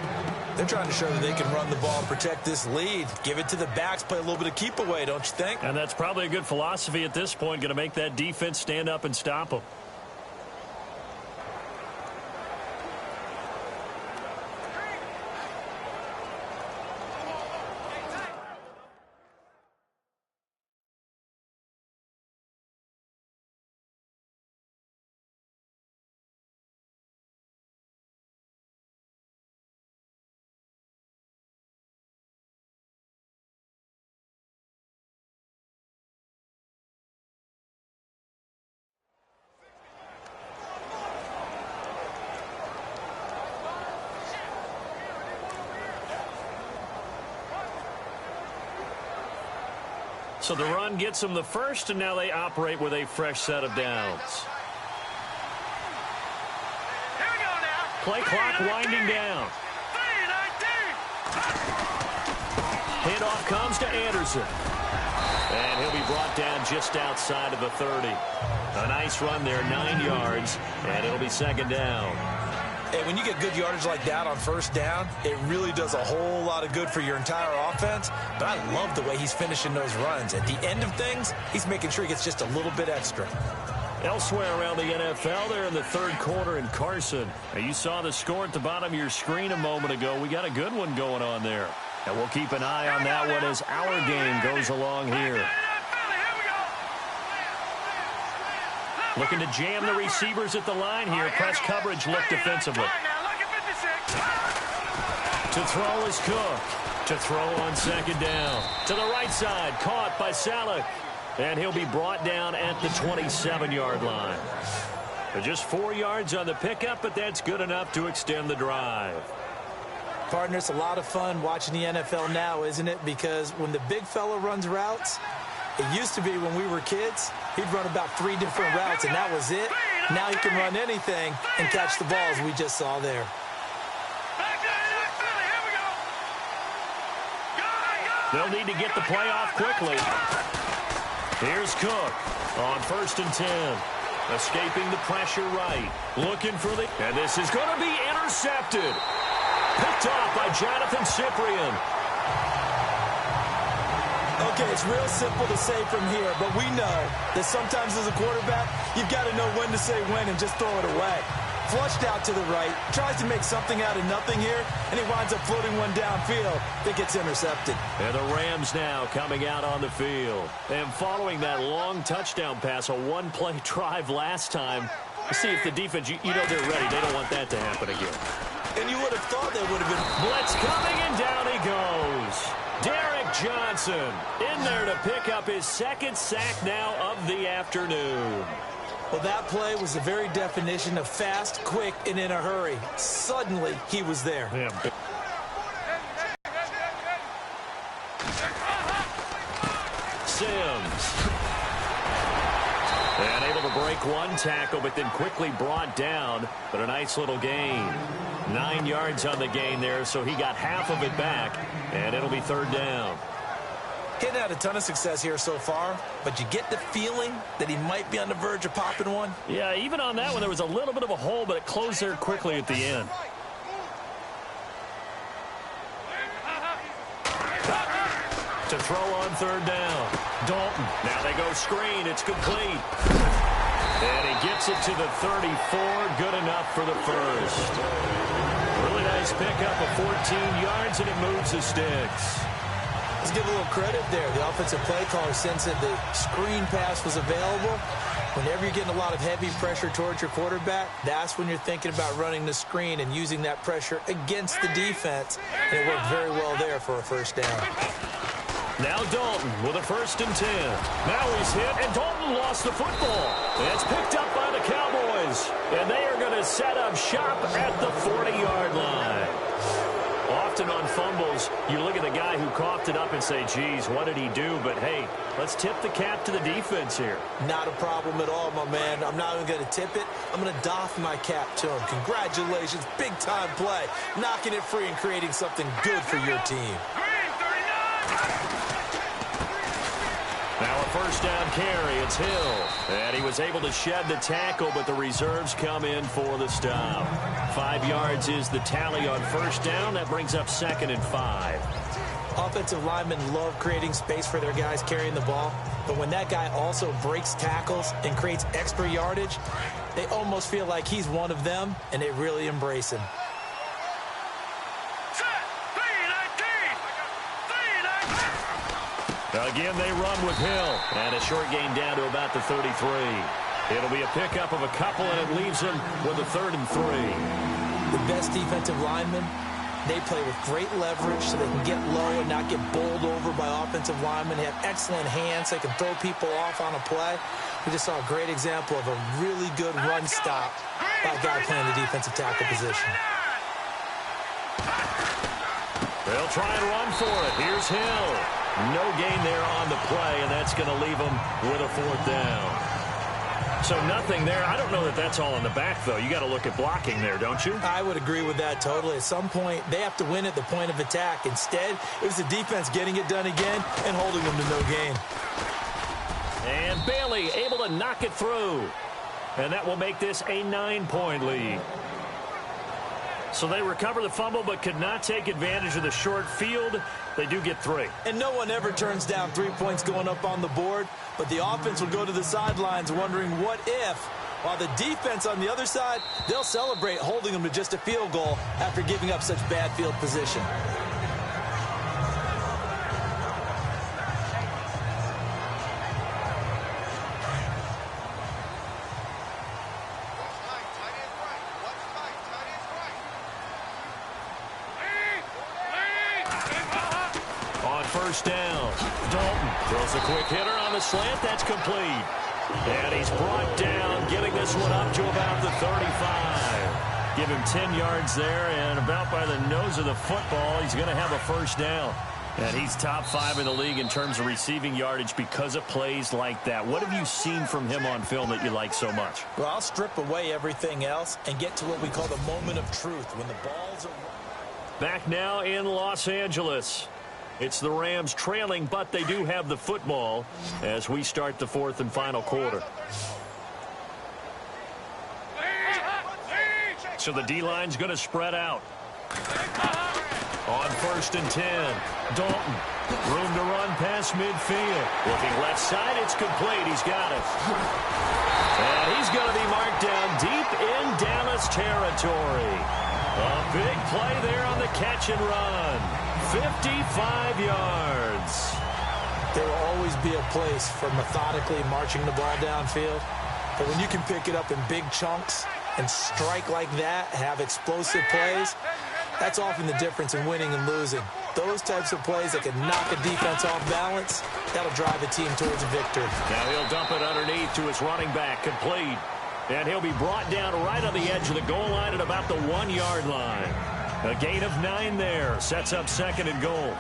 They're trying to show that they can run the ball and protect this lead. Give it to the backs, play a little bit of keep away, don't you think? And that's probably a good philosophy at this point, going to make that defense stand up and stop them. So the run gets them the first, and now they operate with a fresh set of downs. Here we go now. Play clock winding down. 3-19. Handoff comes to Anderson. And he'll be brought down just outside of the 30. A nice run there, 9 yards, and it'll be second down. And when you get good yardage like that on first down, it really does a whole lot of good for your entire offense. But I love the way he's finishing those runs. At the end of things, he's making sure he gets just a little bit extra. Elsewhere around the NFL, there in the third quarter in Carson. Now, you saw the score at the bottom of your screen a moment ago. We got a good one going on there. And we'll keep an eye on that one as our game goes along here. Looking to jam the receivers at the line here. Press coverage look defensively. To throw is Cook. To throw on second down. To the right side. Caught by Salek. And he'll be brought down at the 27-yard line. Just 4 yards on the pickup, but that's good enough to extend the drive. Partner, it's a lot of fun watching the NFL now, isn't it? Because when the big fella runs routes, it used to be when we were kids, he'd run about 3 different routes, and that was it. Now he can run anything and catch the balls we just saw there. They'll need to get the play off quickly. Here's Cook on 1st and 10. Escaping the pressure right. Looking for the... And this is going to be intercepted. Picked off by Jonathan Cyprien. Okay, it's real simple to say from here, but we know that sometimes as a quarterback, you've got to know when to say when and just throw it away. Flushed out to the right, tries to make something out of nothing here, and he winds up floating one downfield that gets intercepted. And the Rams now coming out on the field. And following that long touchdown pass, a one-play drive last time, let's see if the defense, you know they're ready. They don't want that to happen again. And you would have thought they would have been... Blitz coming, and down he goes. Derek Johnson in there to pick up his 2nd sack now of the afternoon. Well, that play was the very definition of fast, quick, and in a hurry. Suddenly, he was there. Yeah. Sims. And able to break one tackle, but then quickly brought down. But a nice little gain. 9 yards on the gain there, so he got half of it back. And it'll be 3rd down. He's had a ton of success here so far, but you get the feeling that he might be on the verge of popping one. Yeah, even on that one, there was a little bit of a hole, but it closed there quickly at the end. To throw on 3rd down. Dalton. Now they go screen. It's complete. And he gets it to the 34. Good enough for the first. Really nice pickup of 14 yards, and it moves the sticks. Let's give a little credit there. The offensive play caller sensed that the screen pass was available. Whenever you're getting a lot of heavy pressure towards your quarterback, that's when you're thinking about running the screen and using that pressure against the defense. And it worked very well there for a 1st down. Now Dalton with a 1st and 10. Now he's hit, and Dalton lost the football. It's picked up by the Cowboys. And they are going to set up shop at the 40-yard line. Often on fumbles, you look at the guy who coughed it up and say, geez, what did he do? But, hey, let's tip the cap to the defense here. Not a problem at all, my man. I'm not even going to tip it. I'm going to doff my cap to him. Congratulations. Big-time play. Knocking it free and creating something good for your team. Now a 1st down carry. It's Hill. And he was able to shed the tackle, but the reserves come in for the stop. 5 yards is the tally on 1st down. That brings up 2nd and 5. Offensive linemen love creating space for their guys carrying the ball, but when that guy also breaks tackles and creates extra yardage, they almost feel like he's one of them, and they really embrace him. Again, they run with Hill. And a short gain down to about the 33. It'll be a pickup of a couple, and it leaves them with a 3rd and 3. The best defensive linemen, they play with great leverage so they can get low and not get bowled over by offensive linemen. They have excellent hands. They can throw people off on a play. We just saw a great example of a really good run stop by a guy playing the defensive tackle position. They'll try and run for it. Here's Hill. No gain there on the play, and that's going to leave them with a 4th down. So nothing there. I don't know that that's all in the back, though. You got to look at blocking there, don't you? I would agree with that totally. At some point, they have to win at the point of attack. Instead, it was the defense getting it done again and holding them to no gain. And Bailey able to knock it through. And that will make this a 9-point lead. So they recover the fumble but could not take advantage of the short field. They do get 3. And no one ever turns down 3 points going up on the board, but the offense will go to the sidelines wondering what if, while the defense on the other side, they'll celebrate holding them to just a field goal after giving up such bad field position. first down. Dalton throws a quick hitter on the slant. That's complete. And he's brought down, getting this one up to about the 35. Give him 10 yards there, and about by the nose of the football, he's going to have a first down. And he's top 5 in the league in terms of receiving yardage because of plays like that. What have you seen from him on film that you like so much? Well, I'll strip away everything else and get to what we call the moment of truth, when the balls are... Back now in Los Angeles. It's the Rams trailing, but they do have the football as we start the 4th and final quarter. So the D-line's going to spread out. On 1st and 10, Dalton. Room to run past midfield. Looking left side, it's complete. He's got it. And he's going to be marked down deep in Dallas territory. A big play there on the catch and run. 55 yards. There will always be a place for methodically marching the ball downfield. But when you can pick it up in big chunks and strike like that, have explosive plays, that's often the difference in winning and losing. Those types of plays that can knock a defense off balance, that'll drive a team towards a victory. Now he'll dump it underneath to his running back, complete. And he'll be brought down right on the edge of the goal line at about the 1-yard line. A gain of 9 there. Sets up 2nd and goal.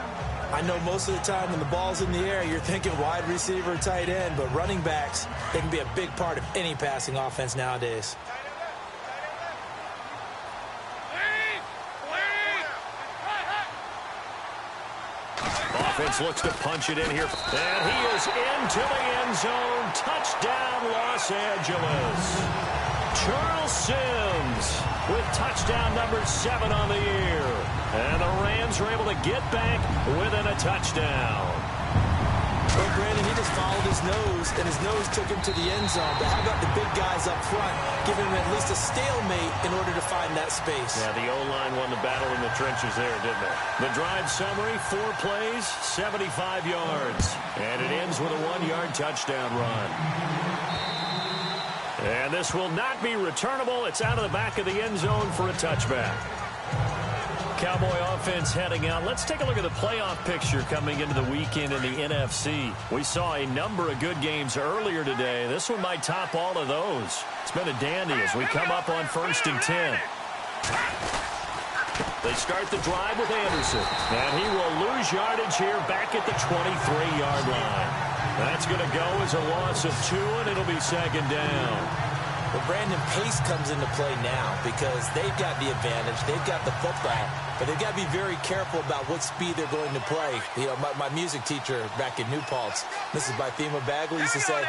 I know most of the time when the ball's in the air, you're thinking wide receiver, tight end, but running backs, they can be a big part of any passing offense nowadays. Offense looks to punch it in here. And he is into the end zone. Touchdown, Los Angeles. Charles Sims with touchdown number 7 on the year. And the Rams are able to get back within a touchdown. Well, Brandon, he just followed his nose, and his nose took him to the end zone. But how about the big guys up front, giving him at least a stalemate in order to find that space? Yeah, the O-line won the battle in the trenches there, didn't it? The drive summary, 4 plays, 75 yards. And it ends with a 1-yard touchdown run. And this will not be returnable. It's out of the back of the end zone for a touchback. Cowboy offense heading out. Let's take a look at the playoff picture coming into the weekend in the NFC. We saw a number of good games earlier today. This one might top all of those. It's been a dandy as we come up on 1st and 10. They start the drive with Anderson. And he will lose yardage here back at the 23-yard line. That's going to go as a loss of 2, and it'll be 2nd down. Well, Brandon, pace comes into play now because they've got the advantage. They've got the football, but they've got to be very careful about what speed they're going to play. You know, my music teacher back in New Paltz, Mrs. Bythema Bagley, used to say,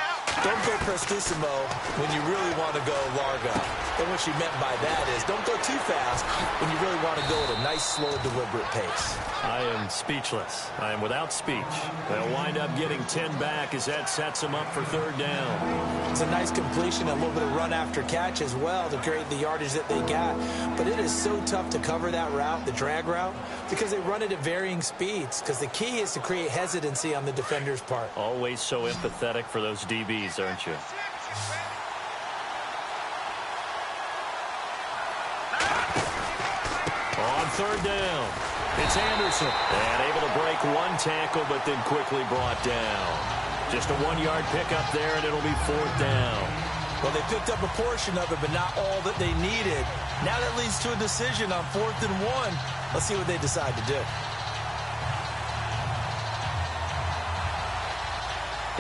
don't go prestissimo when you really want to go largo. And what she meant by that is don't go too fast when you really want to go at a nice, slow, deliberate pace. I am speechless. I am without speech. They'll wind up getting 10 back as that sets them up for 3rd down. It's a nice completion, a little bit of run after catch as well to create the yardage that they got. But it is so tough to cover that route, the drag route, because they run it at varying speeds. Because the key is to create hesitancy on the defender's part. Always so empathetic for those DBs, aren't you? On 3rd down, it's Anderson. And able to break 1 tackle, but then quickly brought down. Just a 1-yard pickup there, and it'll be 4th down. Well, they picked up a portion of it, but not all that they needed. Now that leads to a decision on 4th and 1. Let's see what they decide to do.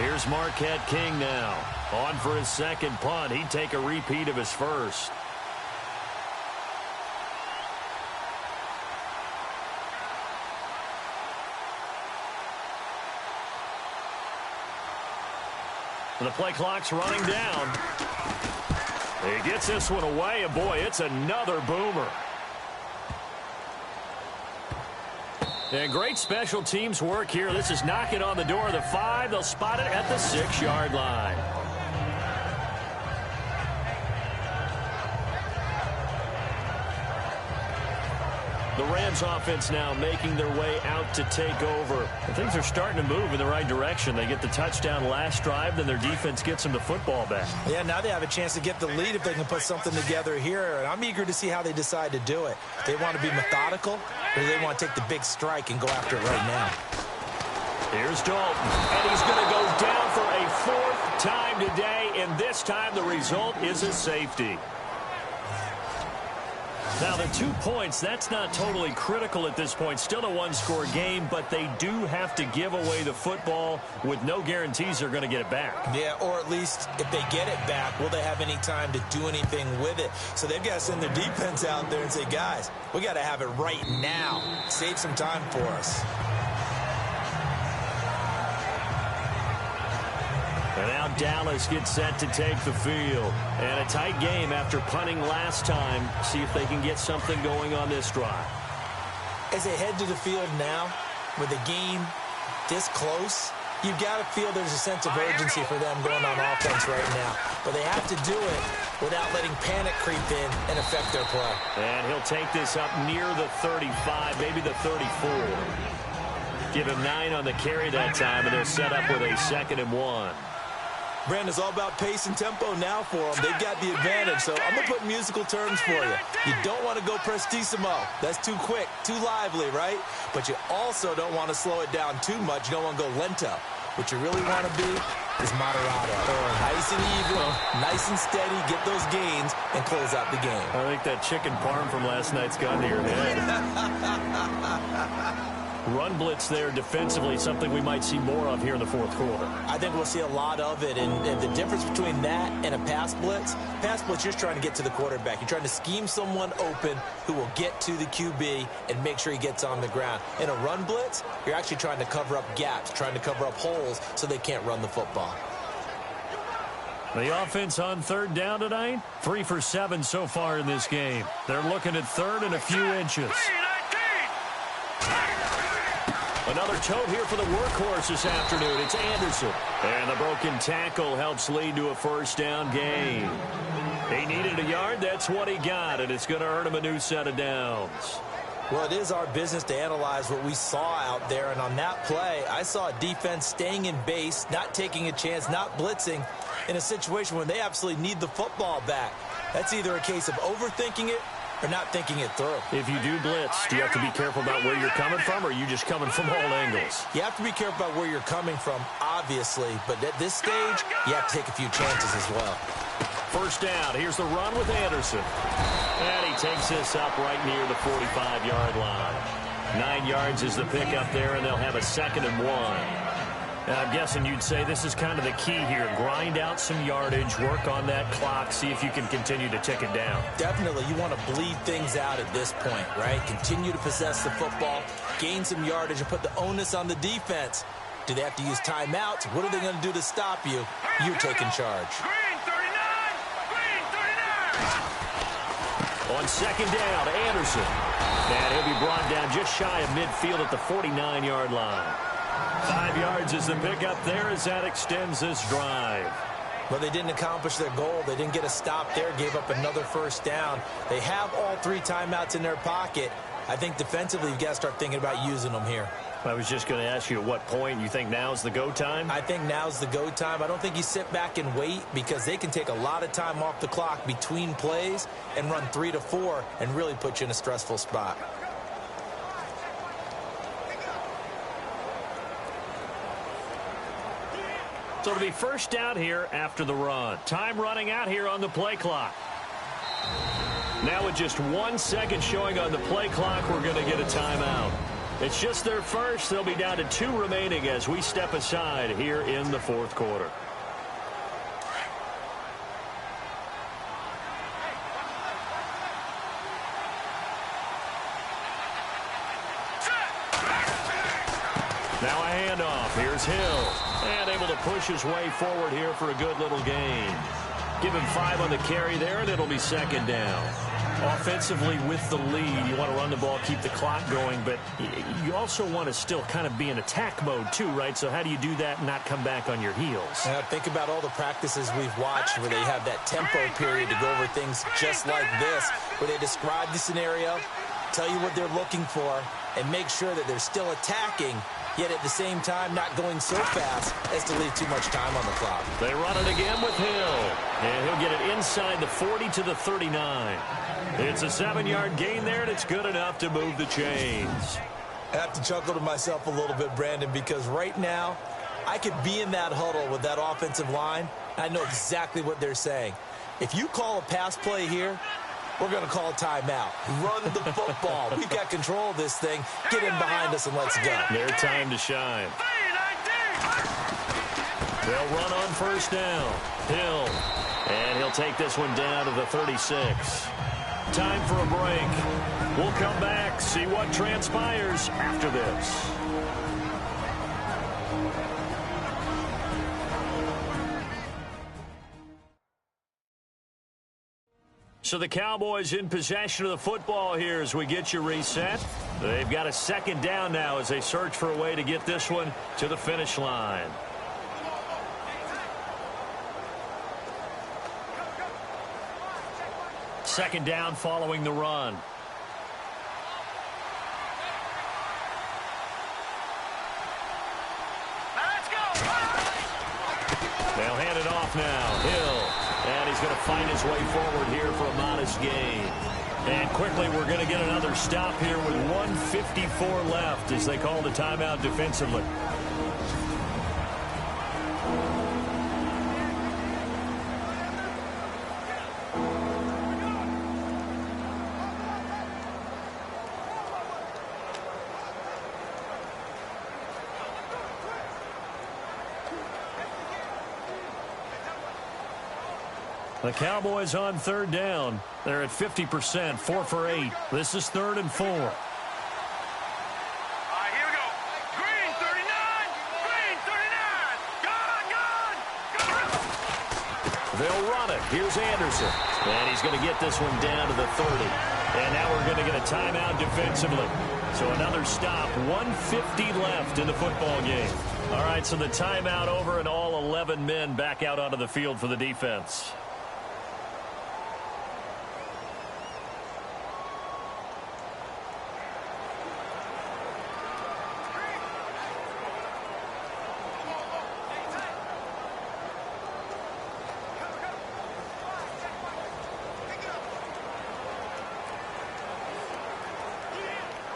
Here's Marquette King now. On for his 2nd punt. He'd take a repeat of his first. The play clock's running down. He gets this one away, and boy, it's another boomer. And great special teams work here. This is knocking on the door of the 5. They'll spot it at the 6-yard line. The Rams offense now making their way out to take over. And things are starting to move in the right direction. They get the touchdown last drive, then their defense gets them the football back. Yeah, now they have a chance to get the lead if they can put something together here. And I'm eager to see how they decide to do it. They want to be methodical, or they want to take the big strike and go after it right now. Here's Dalton, and he's going to go down for a fourth time today, and this time the result is a safety. Now, the 2 points, that's not totally critical at this point. Still a one-score game, but they do have to give away the football with no guarantees they're going to get it back. Yeah, or at least if they get it back, will they have any time to do anything with it? So they've got to send their defense out there and say, guys, we got to have it right now. Save some time for us. And now Dallas gets set to take the field. And a tight game after punting last time. See if they can get something going on this drive. As they head to the field now, with the game this close, you've got to feel there's a sense of urgency for them going on offense right now. But they have to do it without letting panic creep in and affect their play. And he'll take this up near the 35, maybe the 34. Give him 9 on the carry that time, and they're set up with a 2nd and 1. Brandon, it's all about pace and tempo now for them. They've got the advantage, so I'm going to put musical terms for you. You don't want to go prestissimo. That's too quick, too lively, right? But you also don't want to slow it down too much. You don't want to go lento. What you really want to be is moderato. Nice and even, nice and steady, get those gains, and close out the game. I think that chicken parm from last night's gone to your head. Run blitz there defensively, something we might see more of here in the fourth quarter. I think we'll see a lot of it, and the difference between that and a pass blitz, you're just trying to get to the quarterback. You're trying to scheme someone open who will get to the QB and make sure he gets on the ground. In a run blitz, you're actually trying to cover up gaps, trying to cover up holes so they can't run the football. The offense on 3rd down tonight, 3 for 7 so far in this game. They're looking at 3rd and a few inches. Another tote here for the workhorse this afternoon. It's Anderson. And the broken tackle helps lead to a 1st down gain. He needed a yard. That's what he got, and it's going to earn him a new set of downs. Well, it is our business to analyze what we saw out there, and on that play, I saw a defense staying in base, not taking a chance, not blitzing, in a situation where they absolutely need the football back. That's either a case of overthinking it or not thinking it through. If you do blitz, do you have to be careful about where you're coming from, or are you just coming from all angles? You have to be careful about where you're coming from, obviously, but at this stage, you have to take a few chances as well. 1st down. Here's the run with Anderson. And he takes this up right near the 45-yard line. 9 yards is the pickup there, and they'll have a 2nd and 1. Now, I'm guessing you'd say this is kind of the key here. Grind out some yardage, work on that clock, see if you can continue to tick it down. Definitely, you want to bleed things out at this point, right? Continue to possess the football, gain some yardage, and put the onus on the defense. Do they have to use timeouts? What are they going to do to stop you? You're taking charge. Green 39! Green 39! On 2nd down, Anderson. And he'll be brought down just shy of midfield at the 49-yard line. 5 yards is the pickup there as that extends this drive. Well, they didn't accomplish their goal. They didn't get a stop there, gave up another 1st down. They have all 3 timeouts in their pocket. I think defensively you've got to start thinking about using them here. I was just going to ask you at what point you think now's the go time? I think now's the go time. I don't think you sit back and wait, because they can take a lot of time off the clock between plays and run 3 to 4 and really put you in a stressful spot. So it'll be 1st down here after the run. Time running out here on the play clock. Now with just 1 second showing on the play clock, we're going to get a timeout. It's just their first. They'll be down to 2 remaining as we step aside here in the 4th quarter. Now a handoff. Here's Hill. And able to push his way forward here for a good little gain. Give him 5 on the carry there, and it'll be 2nd down. Offensively with the lead, you want to run the ball, keep the clock going, but you also want to still kind of be in attack mode too, right? So how do you do that and not come back on your heels? Think about all the practices we've watched where they have that tempo period to go over things just like this, where they describe the scenario, tell you what they're looking for, and make sure that they're still attacking, yet at the same time not going so fast as to leave too much time on the clock. They run it again with Hill, and he'll get it inside the 40 to the 39. It's a 7-yard gain there, and it's good enough to move the chains. I have to chuckle to myself a little bit, Brandon, because right now I could be in that huddle with that offensive line. I know exactly what they're saying. If you call a pass play here, we're going to call a timeout. Run the football. We've got control of this thing. Get in behind us and let's go. Their time to shine. They'll run on first down. Hill. And he'll take this one down to the 36. Time for a break. We'll come back, see what transpires after this. So the Cowboys in possession of the football here as we get you reset. They've got a second down now as they search for a way to get this one to the finish line. Second down following the run. Let's go. They'll hand it off now. Hill. And he's going to find his way forward here for a modest gain. And quickly we're going to get another stop here with 1:54 left as they call the timeout defensively. The Cowboys on third down. They're at 50%, 4 for 8. This is 3rd and 4. All right, here we go. Green 39. Green 39. Gone. They'll run it. Here's Anderson. And he's going to get this one down to the 30. And now we're going to get a timeout defensively. So another stop. 1:50 left in the football game. All right, so the timeout over and all 11 men back out onto the field for the defense.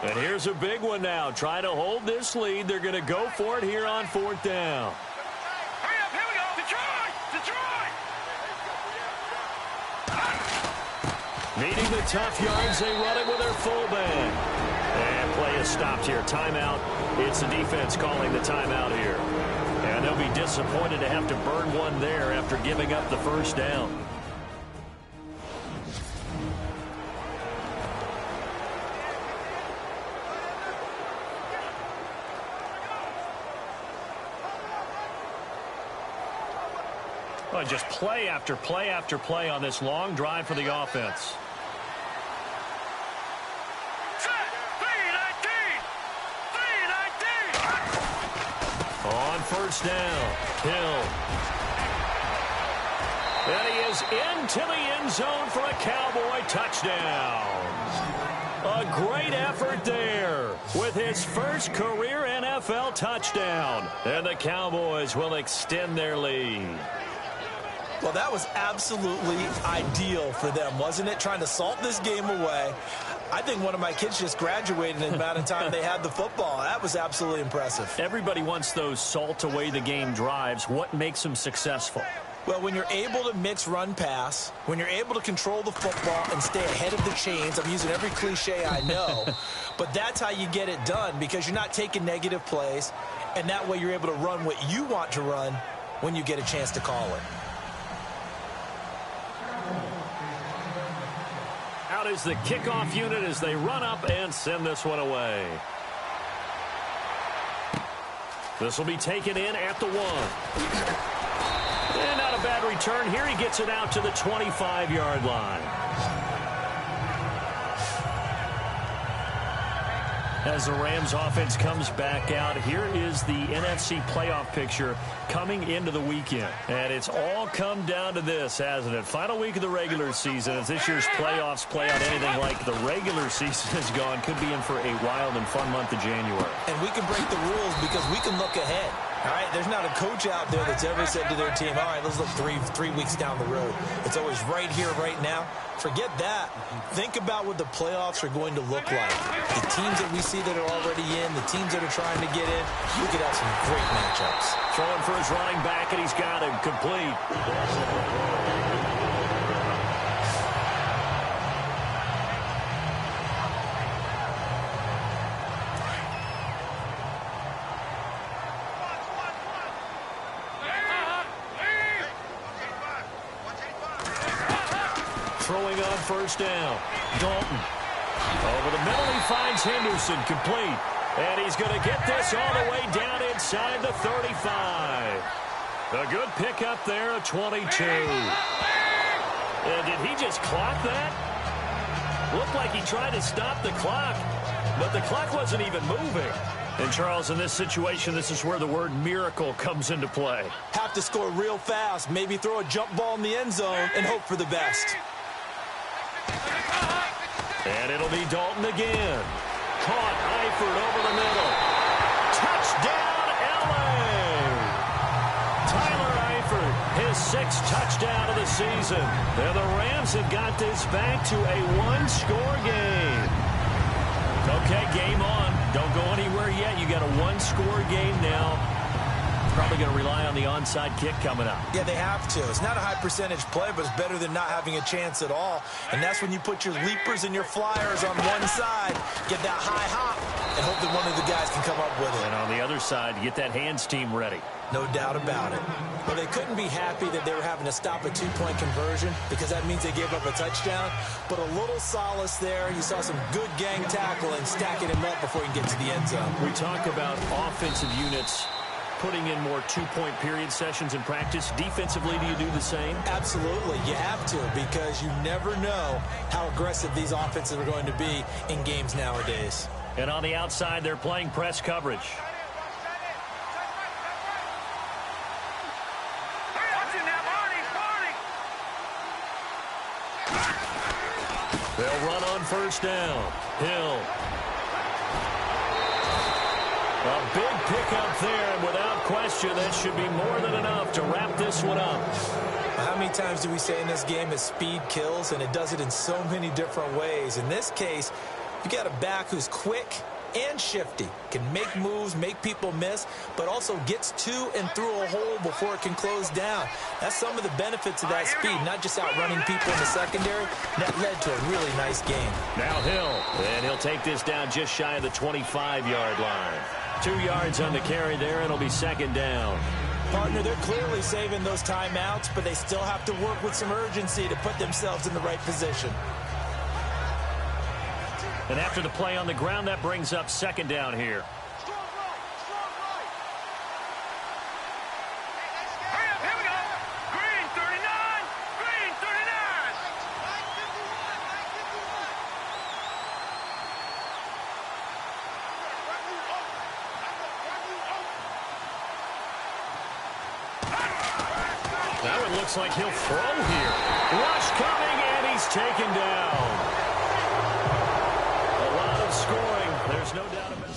And here's a big one now. Trying to hold this lead. They're going to go for it here on 4th down. Hurry up, here we go. Detroit. Needing the tough yards, they run it with their fullback. And play is stopped here. Timeout. It's the defense calling the timeout here. And they'll be disappointed to have to burn one there after giving up the first down. Well, just play after play after play on this long drive for the offense. Set. 3-19. On first down, Hill. And he is into the end zone for a Cowboy touchdown. A great effort there with his first career NFL touchdown. And the Cowboys will extend their lead. Well, that was absolutely ideal for them, wasn't it? Trying to salt this game away. I think one of my kids just graduated in the amount of time they had the football. That was absolutely impressive. Everybody wants those salt away the game drives. What makes them successful? Well, when you're able to mix run-pass, when you're able to control the football and stay ahead of the chains, I'm using every cliche I know, but that's how you get it done because you're not taking negative plays, and that way you're able to run what you want to run when you get a chance to call it. Out is the kickoff unit as they run up and send this one away. This will be taken in at the 1. And not a bad return here. He gets it out to the 25-yard line. As the Rams offense comes back out, here is the NFC playoff picture coming into the weekend. And it's all come down to this, hasn't it? Final week of the regular season. As this year's playoffs play out anything like the regular season has gone, could be in for a wild and fun month of January. And we can break the rules because we can look ahead. All right, there's not a coach out there that's ever said to their team, all right, let's look three weeks down the road. It's always right here, right now. Forget that. Think about what the playoffs are going to look like. The teams that we see that are already in, the teams that are trying to get in, we could have some great matchups. Throwing for his running back, and he's got him complete. Throwing on first down. Dalton. Over the middle, he finds Henderson complete. And he's going to get this all the way down inside the 35. A good pickup there, a 22. And did he just clock that? Looked like he tried to stop the clock, but the clock wasn't even moving. And, Charles, in this situation, this is where the word miracle comes into play. Have to score real fast, maybe throw a jump ball in the end zone and hope for the best. And it'll be Dalton again. Caught Eifert over the middle. Touchdown, L.A. Tyler Eifert, his 6th touchdown of the season. And the Rams have got this back to a one-score game. Okay, game on. Don't go anywhere yet. You got a one-score game now. Probably going to rely on the onside kick coming up. Yeah, they have to. It's not a high percentage play, but it's better than not having a chance at all. And that's when you put your leapers and your flyers on one side, get that high hop, and hope that one of the guys can come up with it. And on the other side, you get that hands team ready. No doubt about it. Well, they couldn't be happy that they were having to stop a two-point conversion because that means they gave up a touchdown. But a little solace there. You saw some good gang tackling, stacking him up before he can get to the end zone. We talk about offensive units putting in more two-point period sessions in practice. Defensively, do you do the same? Absolutely. You have to, because you never know how aggressive these offenses are going to be in games nowadays. And on the outside, they're playing press coverage. They'll run on first down. Hill. A big pickup there, and without question, that should be more than enough to wrap this one up. How many times do we say in this game that speed kills, and it does it in so many different ways? In this case, you got a back who's quick and shifty, can make moves, make people miss, but also gets to and through a hole before it can close down. That's some of the benefits of that speed, not just outrunning people in the secondary. That led to a really nice game. Now Hill, and he'll take this down just shy of the 25-yard line. 2 yards on the carry there, and it'll be second down. Partner, they're clearly saving those timeouts, but they still have to work with some urgency to put themselves in the right position. And after the play on the ground, that brings up second down here. That one looks like he'll throw here. Rush coming, and he's taken down. A lot of scoring. There's no doubt about it.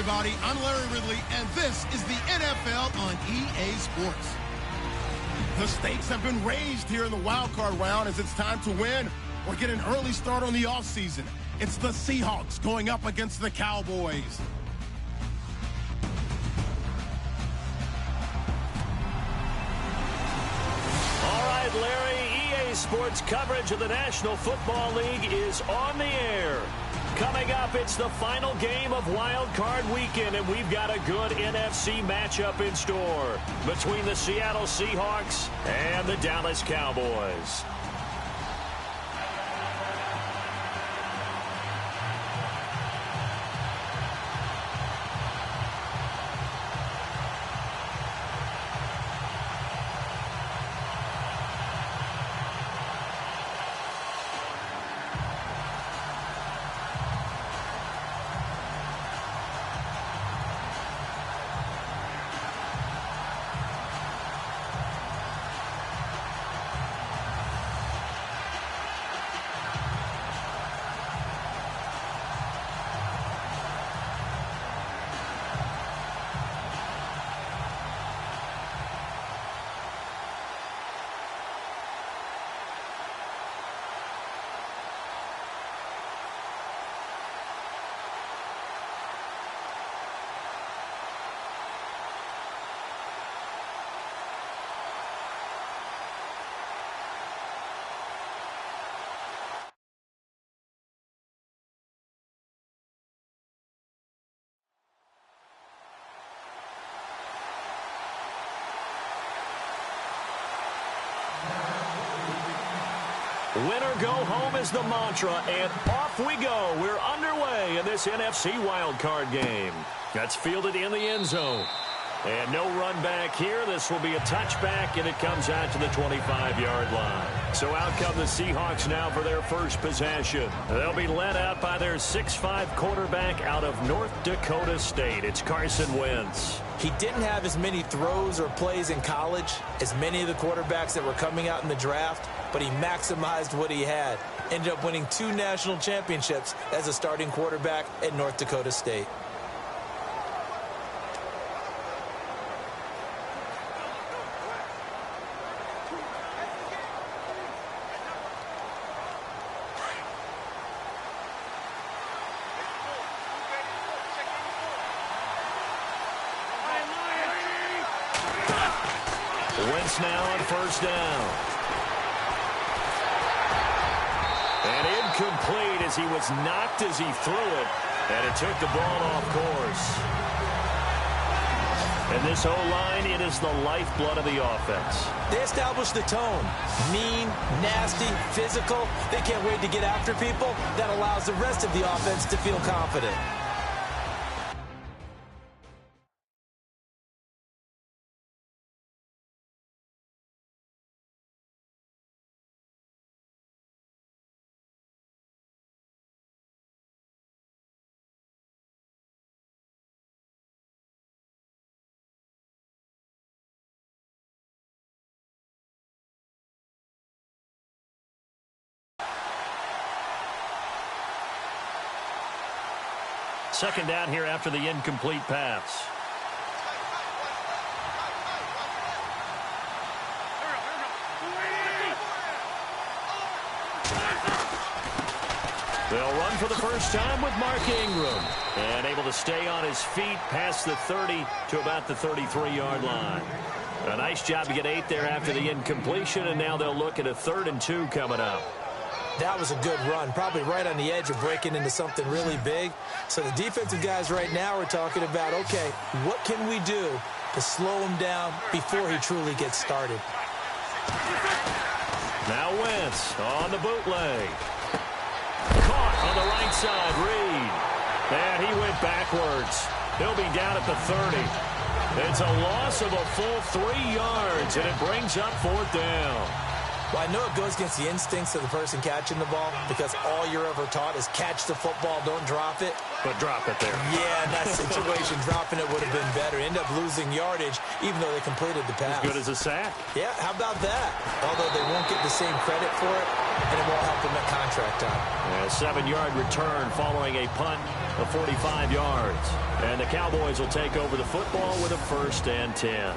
everybody. I'm Larry Ridley, and this is the NFL on EA Sports. The stakes have been raised here in the wild card round as it's time to win or get an early start on the offseason. It's the Seahawks going up against the Cowboys. All right, Larry, EA Sports coverage of the National Football League is on the air. Coming up, it's the final game of Wild Card Weekend, and we've got a good NFC matchup in store between the Seattle Seahawks and the Dallas Cowboys. Winner go home is the mantra, and off we go. We're underway in this NFC wildcard game. That's fielded in the end zone. And no run back here. This will be a touchback, and it comes out to the 25-yard line. So out come the Seahawks now for their first possession. They'll be led out by their 6'5 quarterback out of North Dakota State. It's Carson Wentz. He didn't have as many throws or plays in college as many of the quarterbacks that were coming out in the draft, but he maximized what he had. Ended up winning 2 national championships as a starting quarterback at North Dakota State. Wentz now on first down. And incomplete as he was knocked as he threw it. And it took the ball off course. And this O-line, it is the lifeblood of the offense. They established the tone. Mean, nasty, physical. They can't wait to get after people. That allows the rest of the offense to feel confident. Second down here after the incomplete pass. They'll run for the first time with Mark Ingram. And able to stay on his feet past the 30 to about the 33-yard line. A nice job to get 8 there after the incompletion, and now they'll look at a 3rd and 2 coming up. That was a good run, probably right on the edge of breaking into something really big. So the defensive guys right now are talking about, okay, what can we do to slow him down before he truly gets started? Now Wentz on the bootleg. Caught on the right side, Reed. And he went backwards. He'll be down at the 30. It's a loss of a full 3 yards, and it brings up 4th down. Well, I know it goes against the instincts of the person catching the ball because all you're ever taught is catch the football, don't drop it. But drop it there. Yeah, in that situation, dropping it would have been better. End up losing yardage, even though they completed the pass. As good as a sack. Yeah, how about that? Although they won't get the same credit for it, and it won't help him at contract time. A 7-yard return following a punt of 45 yards. And the Cowboys will take over the football with a 1st and 10.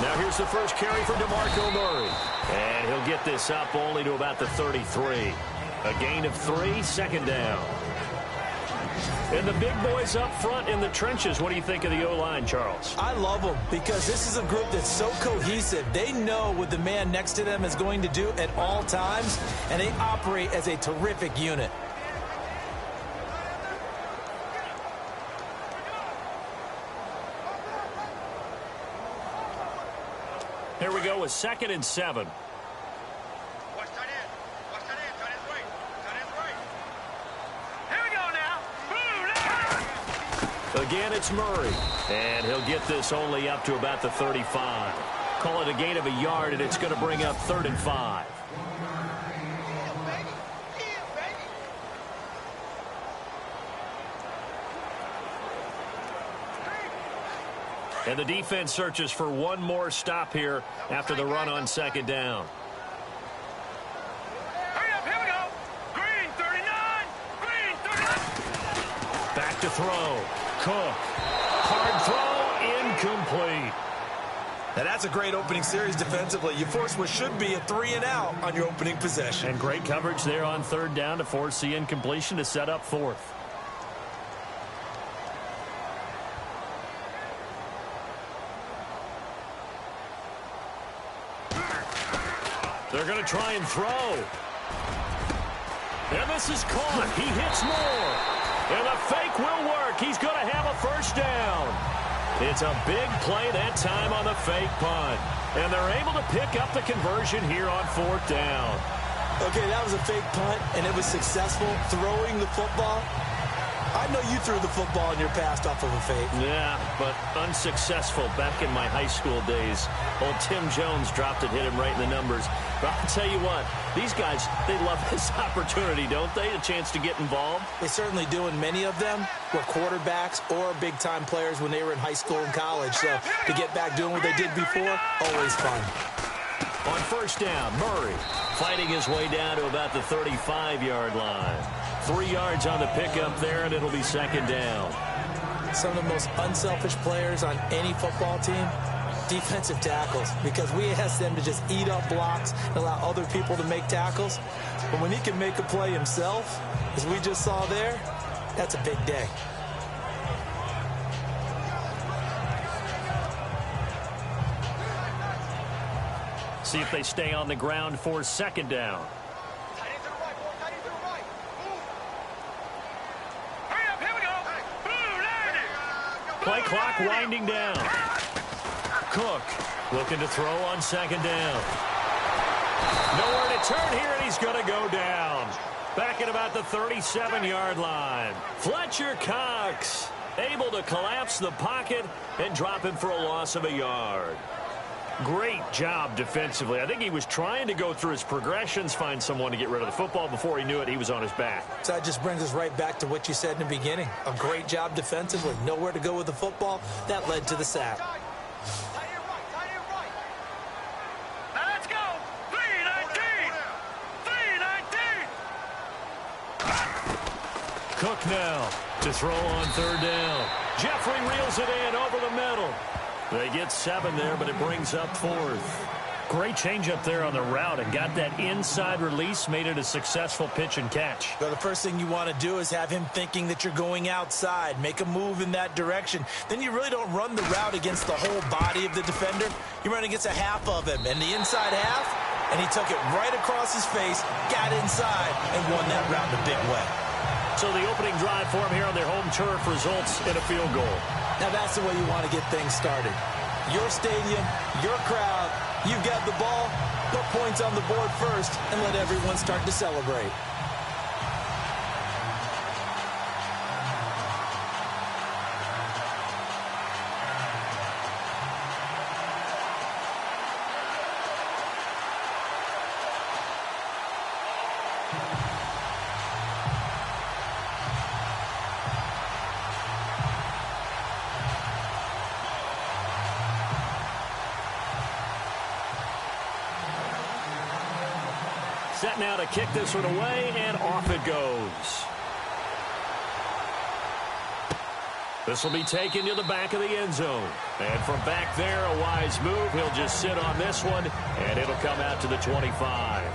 Now here's the first carry for DeMarco Murray. And he'll get this up only to about the 33. A gain of 3, 2nd down. And the big boys up front in the trenches. What do you think of the O-line, Charles? I love them because this is a group that's so cohesive. They know what the man next to them is going to do at all times, and they operate as a terrific unit. Here we go with 2nd and 7. Watch tight end. Watch tight end. Tight end's right. Tight end's right. Here we go now. Again, it's Murray. And he'll get this only up to about the 35. Call it a gain of a yard, and it's going to bring up 3rd and 5. And the defense searches for one more stop here after the run on 2nd down. Hurry up, here we go. Green, 39. Green, 39. Back to throw. Cook. Hard throw, incomplete. Now that's a great opening series defensively. You force what should be a 3-and-out on your opening possession. And great coverage there on 3rd down to force the incompletion to set up 4th. They're going to try and throw. And this is caught. He hits more. And the fake will work. He's going to have a 1st down. It's a big play that time on the fake punt. And they're able to pick up the conversion here on 4th down. Okay, that was a fake punt, and it was successful throwing the football. I know you threw the football in your past off of a fake. Yeah, but unsuccessful back in my high school days. Old Tim Jones dropped it, hit him right in the numbers. But I'll tell you what, these guys, they love this opportunity, don't they? A chance to get involved. They certainly do, and many of them were quarterbacks or big-time players when they were in high school and college. So to get back doing what they did before, always fun. On 1st down, Murray fighting his way down to about the 35-yard line. 3 yards on the pickup there, and it'll be 2nd down. Some of the most unselfish players on any football team, defensive tackles, because we ask them to just eat up blocks and allow other people to make tackles. But when he can make a play himself, as we just saw there, that's a big day. See if they stay on the ground for 2nd down. Play clock winding down. Cook looking to throw on 2nd down. Nowhere to turn here, and he's going to go down. Back at about the 37-yard line. Fletcher Cox able to collapse the pocket and drop him for a loss of a yard. Great job defensively. I think he was trying to go through his progressions, find someone to get rid of the football. Before he knew it, he was on his back. So that just brings us right back to what you said in the beginning. A great job defensively. Nowhere to go with the football. That led to the sack. Now let's go. 3-19. 3-19. Cook now to throw on 3rd down. Jeffrey reels it in over the middle. They get 7 there, but it brings up 4th. Great change up there on the route and got that inside release, made it a successful pitch and catch. Well, the first thing you want to do is have him thinking that you're going outside, make a move in that direction. Then you really don't run the route against the whole body of the defender. You run against a half of him, and the inside half, and he took it right across his face, got inside, and won that route in a big way. So the opening drive for him here on their home turf results in a field goal. Now that's the way you want to get things started. Your stadium, your crowd, you've got the ball, put points on the board first, and let everyone start to celebrate. Set now to kick this one away, and off it goes. This will be taken to the back of the end zone. And from back there, a wise move. He'll just sit on this one, and it'll come out to the 25.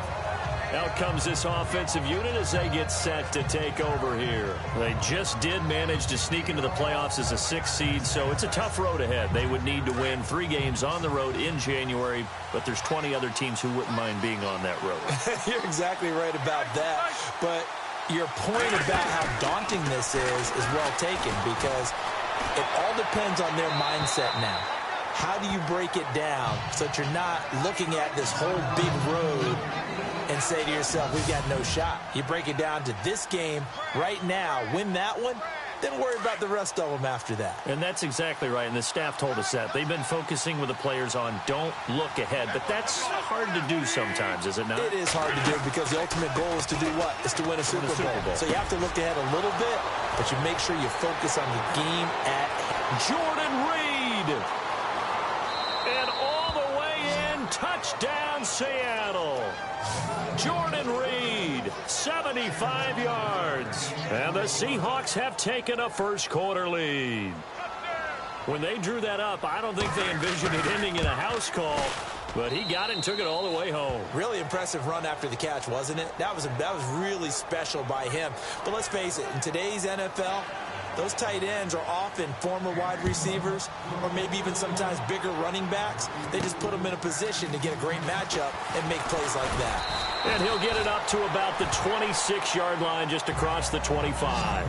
Out comes this offensive unit as they get set to take over here. They just did manage to sneak into the playoffs as a 6th seed, so it's a tough road ahead. They would need to win 3 games on the road in January, but there's 20 other teams who wouldn't mind being on that road. You're exactly right about that, but your point about how daunting this is well taken, because it all depends on their mindset now. How do you break it down so that you're not looking at this whole big road and say to yourself, we've got no shot? You break it down to this game right now, win that one, then worry about the rest of them after that. And that's exactly right, and the staff told us that. They've been focusing with the players on don't look ahead, but that's hard to do sometimes, is it not? It is hard to do because the ultimate goal is to do what? Is to win a Super Bowl. So you have to look ahead a little bit, but you make sure you focus on the game at hand. Jordan Reed. And all the way in, touchdown Seattle. Jordan Reed, 75 yards. And the Seahawks have taken a first-quarter lead. When they drew that up, I don't think they envisioned it ending in a house call, but he got it and took it all the way home. Really impressive run after the catch, wasn't it? That was really special by him. But let's face it, in today's NFL, those tight ends are often former wide receivers or maybe even sometimes bigger running backs. They just put them in a position to get a great matchup and make plays like that. And he'll get it up to about the 26-yard line just across the 25.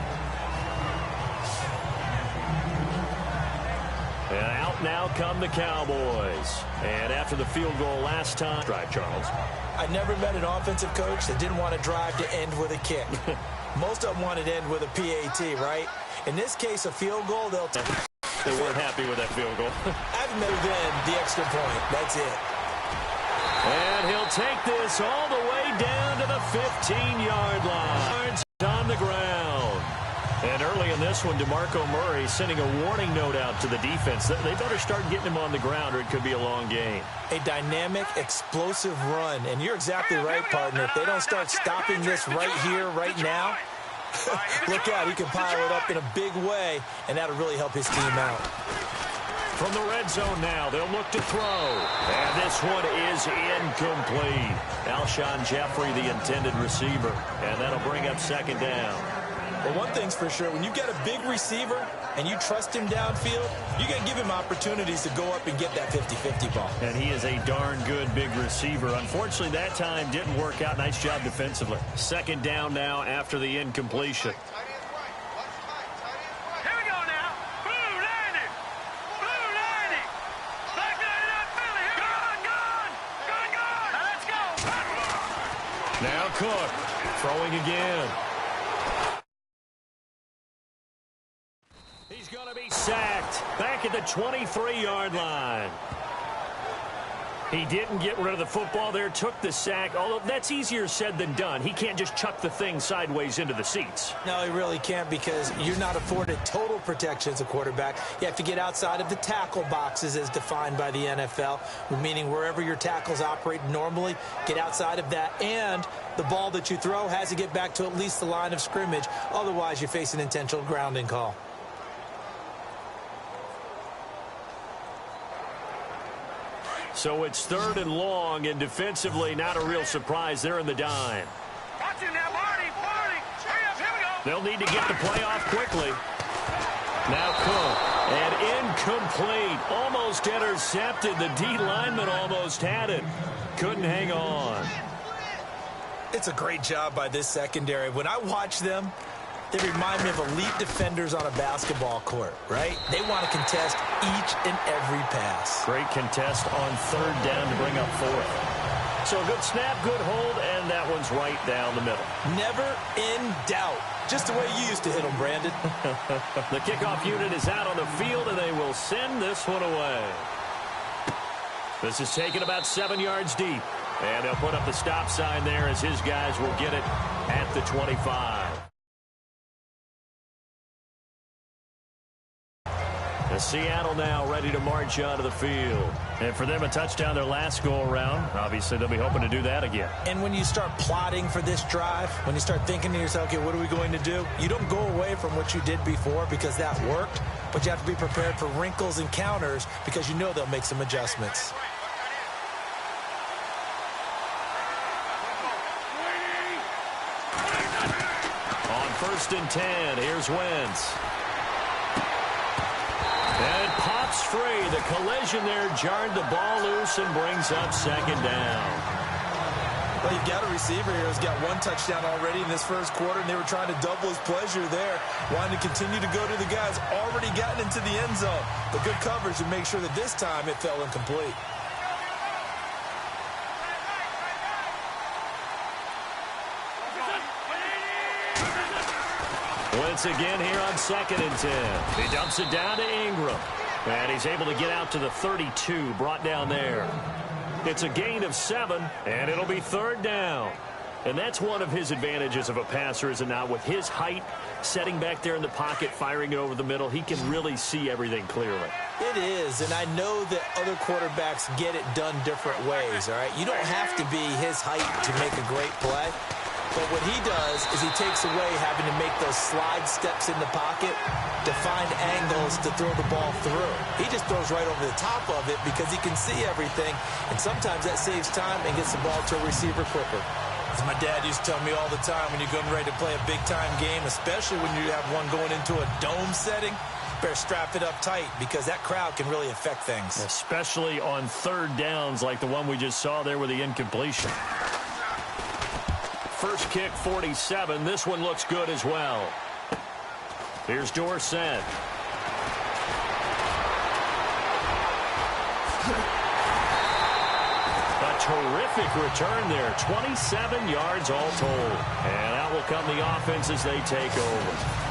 And out now come the Cowboys. And after the field goal last time, drive, Charles. I never met an offensive coach that didn't want to drive to end with a kick. Most of them wanted to end with a PAT, right? In this case, a field goal, they'll take. They weren't happy with that field goal. I've never been the extra point. That's it. And he'll take this all the way down to the 15-yard line. On the ground. And early in this one, DeMarco Murray sending a warning note out to the defense. They better start getting him on the ground or it could be a long game. A dynamic, explosive run. And you're exactly right, partner. If they don't start stopping this right here, right now, look out. He can pile it up in a big way, and that'll really help his team out. From the red zone now, they'll look to throw. And this one is incomplete. Alshon Jeffrey, the intended receiver. And that'll bring up second down. Well, one thing's for sure, when you get a big receiver and you trust him downfield, you got to give him opportunities to go up and get that 50-50 ball. And he is a darn good big receiver. Unfortunately, that time didn't work out. Nice job defensively. Second down now after the incompletion. Here we go now. Blue landing. Blue landing. Back line up, Philly. Gone. Now let's go. Now Cook throwing again. He's going to be sacked back at the 23-yard line. He didn't get rid of the football there, took the sack, although that's easier said than done. He can't just chuck the thing sideways into the seats. No, he really can't because you're not afforded total protection as a quarterback. You have to get outside of the tackle boxes as defined by the NFL, meaning wherever your tackles operate normally, get outside of that, and the ball that you throw has to get back to at least the line of scrimmage. Otherwise, you face an intentional grounding call. So it's third and long, and defensively, not a real surprise. They're in the dime. Watch him now, Barney. Hurry up, here we go. They'll need to get the play off quickly. Now Cook, and incomplete. Almost intercepted. The D lineman almost had it. Couldn't hang on. It's a great job by this secondary. When I watch them, they remind me of elite defenders on a basketball court, right? They want to contest each and every pass. Great contest on third down to bring up fourth. So a good snap, good hold, and that one's right down the middle. Never in doubt. Just the way you used to hit them, Brandon. The kickoff unit is out on the field, and they will send this one away. This is taken about 7 yards deep. And they'll put up the stop sign there as his guys will get it at the 25. Seattle now ready to march onto the field. And for them, a touchdown their last go-around. Obviously, they'll be hoping to do that again. And when you start plotting for this drive, when you start thinking to yourself, okay, what are we going to do? You don't go away from what you did before because that worked, but you have to be prepared for wrinkles and counters because you know they'll make some adjustments. On 1st and 10, here's Wentz. And it pops free. The collision there jarred the ball loose and brings up 2nd down. Well, you've got a receiver here who's got 1 touchdown already in this first quarter, and they were trying to double his pleasure there, wanting to continue to go to the guys already gotten into the end zone. But good coverage to make sure that this time it fell incomplete. Wentz again here on 2nd and 10. He dumps it down to Ingram. And he's able to get out to the 32, brought down there. It's a gain of 7, and it'll be 3rd down. And that's one of his advantages of a passer, is it not? With his height, setting back there in the pocket, firing it over the middle, he can really see everything clearly. It is, and I know that other quarterbacks get it done different ways, all right? You don't have to be his height to make a great play. But what he does is he takes away having to make those slide steps in the pocket to find angles to throw the ball through. He just throws right over the top of it because he can see everything, and sometimes that saves time and gets the ball to a receiver quicker. As my dad used to tell me all the time, when you're getting ready to play a big-time game, especially when you have one going into a dome setting, better strap it up tight because that crowd can really affect things. Especially on 3rd downs like the one we just saw there with the incompletion. First kick, 47. This one looks good as well. Here's Dorsett. A terrific return there. 27 yards all told. And out will come the offense as they take over.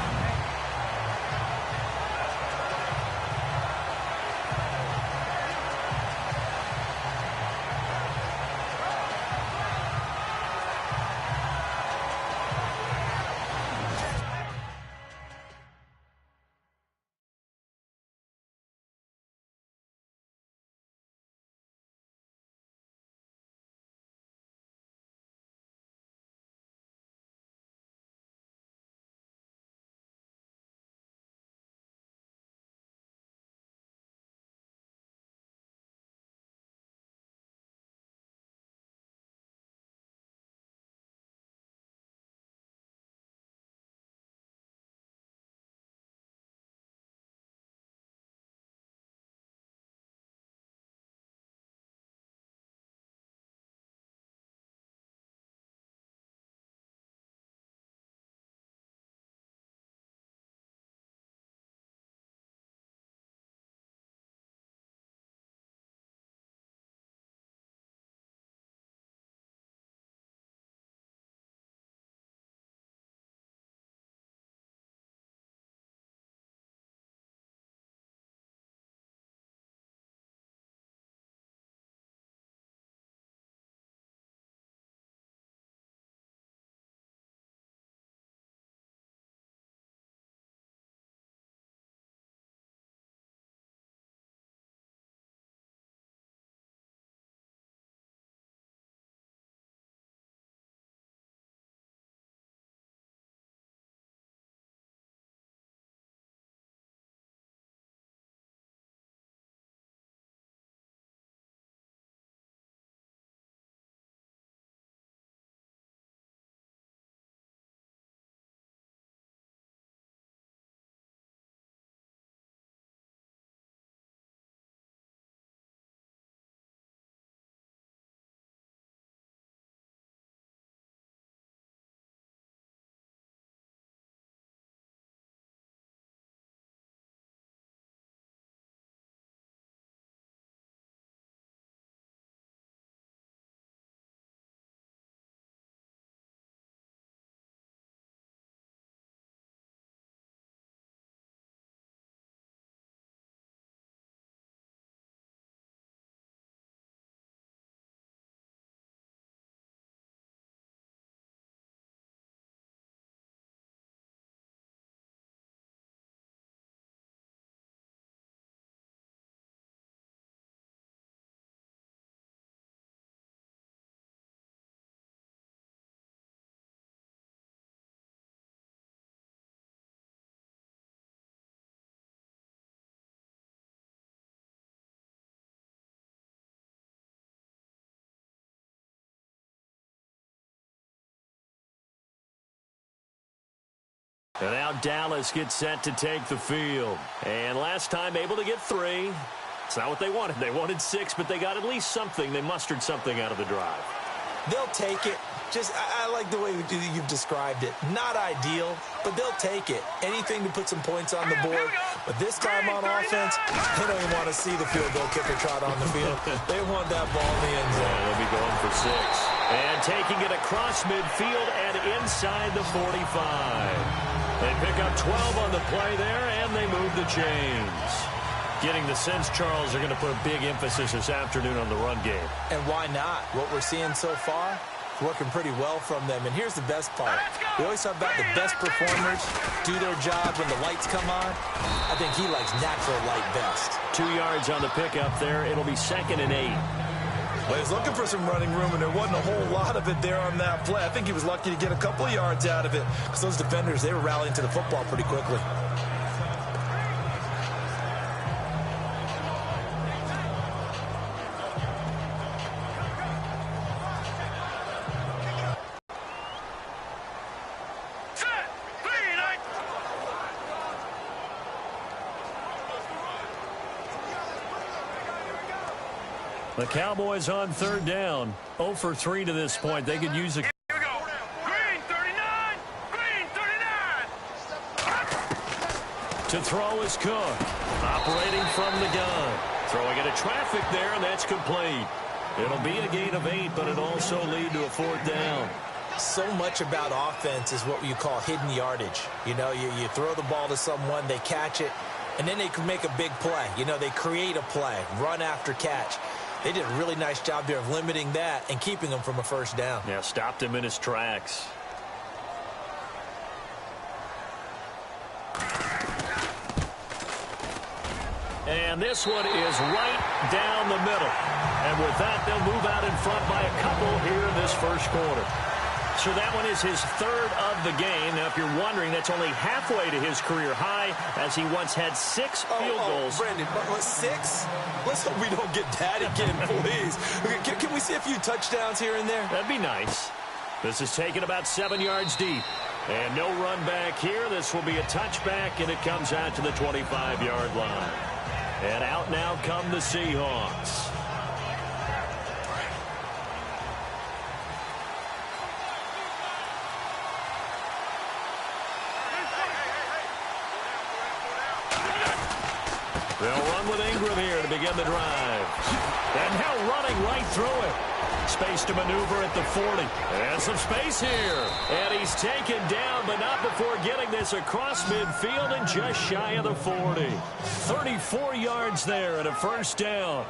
And now Dallas gets set to take the field. And last time able to get 3. It's not what they wanted. They wanted 6, but they got at least something. They mustered something out of the drive. They'll take it. I like the way you've described it. Not ideal, but they'll take it. Anything to put some points on the board. But this time on offense, they don't even want to see the field goal kicker trot on the field. They want that ball in the end zone. Yeah, they'll be going for 6. And taking it across midfield and inside the 45. They pick up 12 on the play there, and they move the chains. Getting the sense, Charles, they're going to put a big emphasis this afternoon on the run game. And why not? What we're seeing so far, working pretty well from them. And here's the best part. We always talk about the best performers do their job when the lights come on. I think he likes natural light best. 2 yards on the pickup there. It'll be 2nd and 8. Well, he was looking for some running room, and there wasn't a whole lot of it there on that play. I think he was lucky to get a couple of yards out of it because those defenders, they were rallying to the football pretty quickly. The Cowboys on 3rd down. 0 for 3 to this point. They could use a... Here we go. Green 39. Green 39. To throw is Cook. Operating from the gun. Throwing into traffic there, and that's complete. It'll be a gain of 8, but it'll also lead to a 4th down. So much about offense is what you call hidden yardage. You know, you throw the ball to someone, they catch it, and then they can make a big play. You know, they create a play, run after catch. They did a really nice job there of limiting that and keeping him from a 1st down. Yeah, stopped him in his tracks. And this one is right down the middle. And with that, they'll move out in front by a couple here in this 1st quarter. So that one is his 3rd of the game. Now, if you're wondering, that's only halfway to his career high, as he once had 6 field goals. Brandon, 6? Let's hope we don't get that again, please. Can we see a few touchdowns here and there? That'd be nice. This is taken about 7 yards deep. And no run back here. This will be a touchback, and it comes out to the 25-yard line. And out now come the Seahawks. They'll run with Ingram here to begin the drive. And now running right through it. Space to maneuver at the 40. And some space here. And he's taken down, but not before getting this across midfield and just shy of the 40. 34 yards there and a 1st down.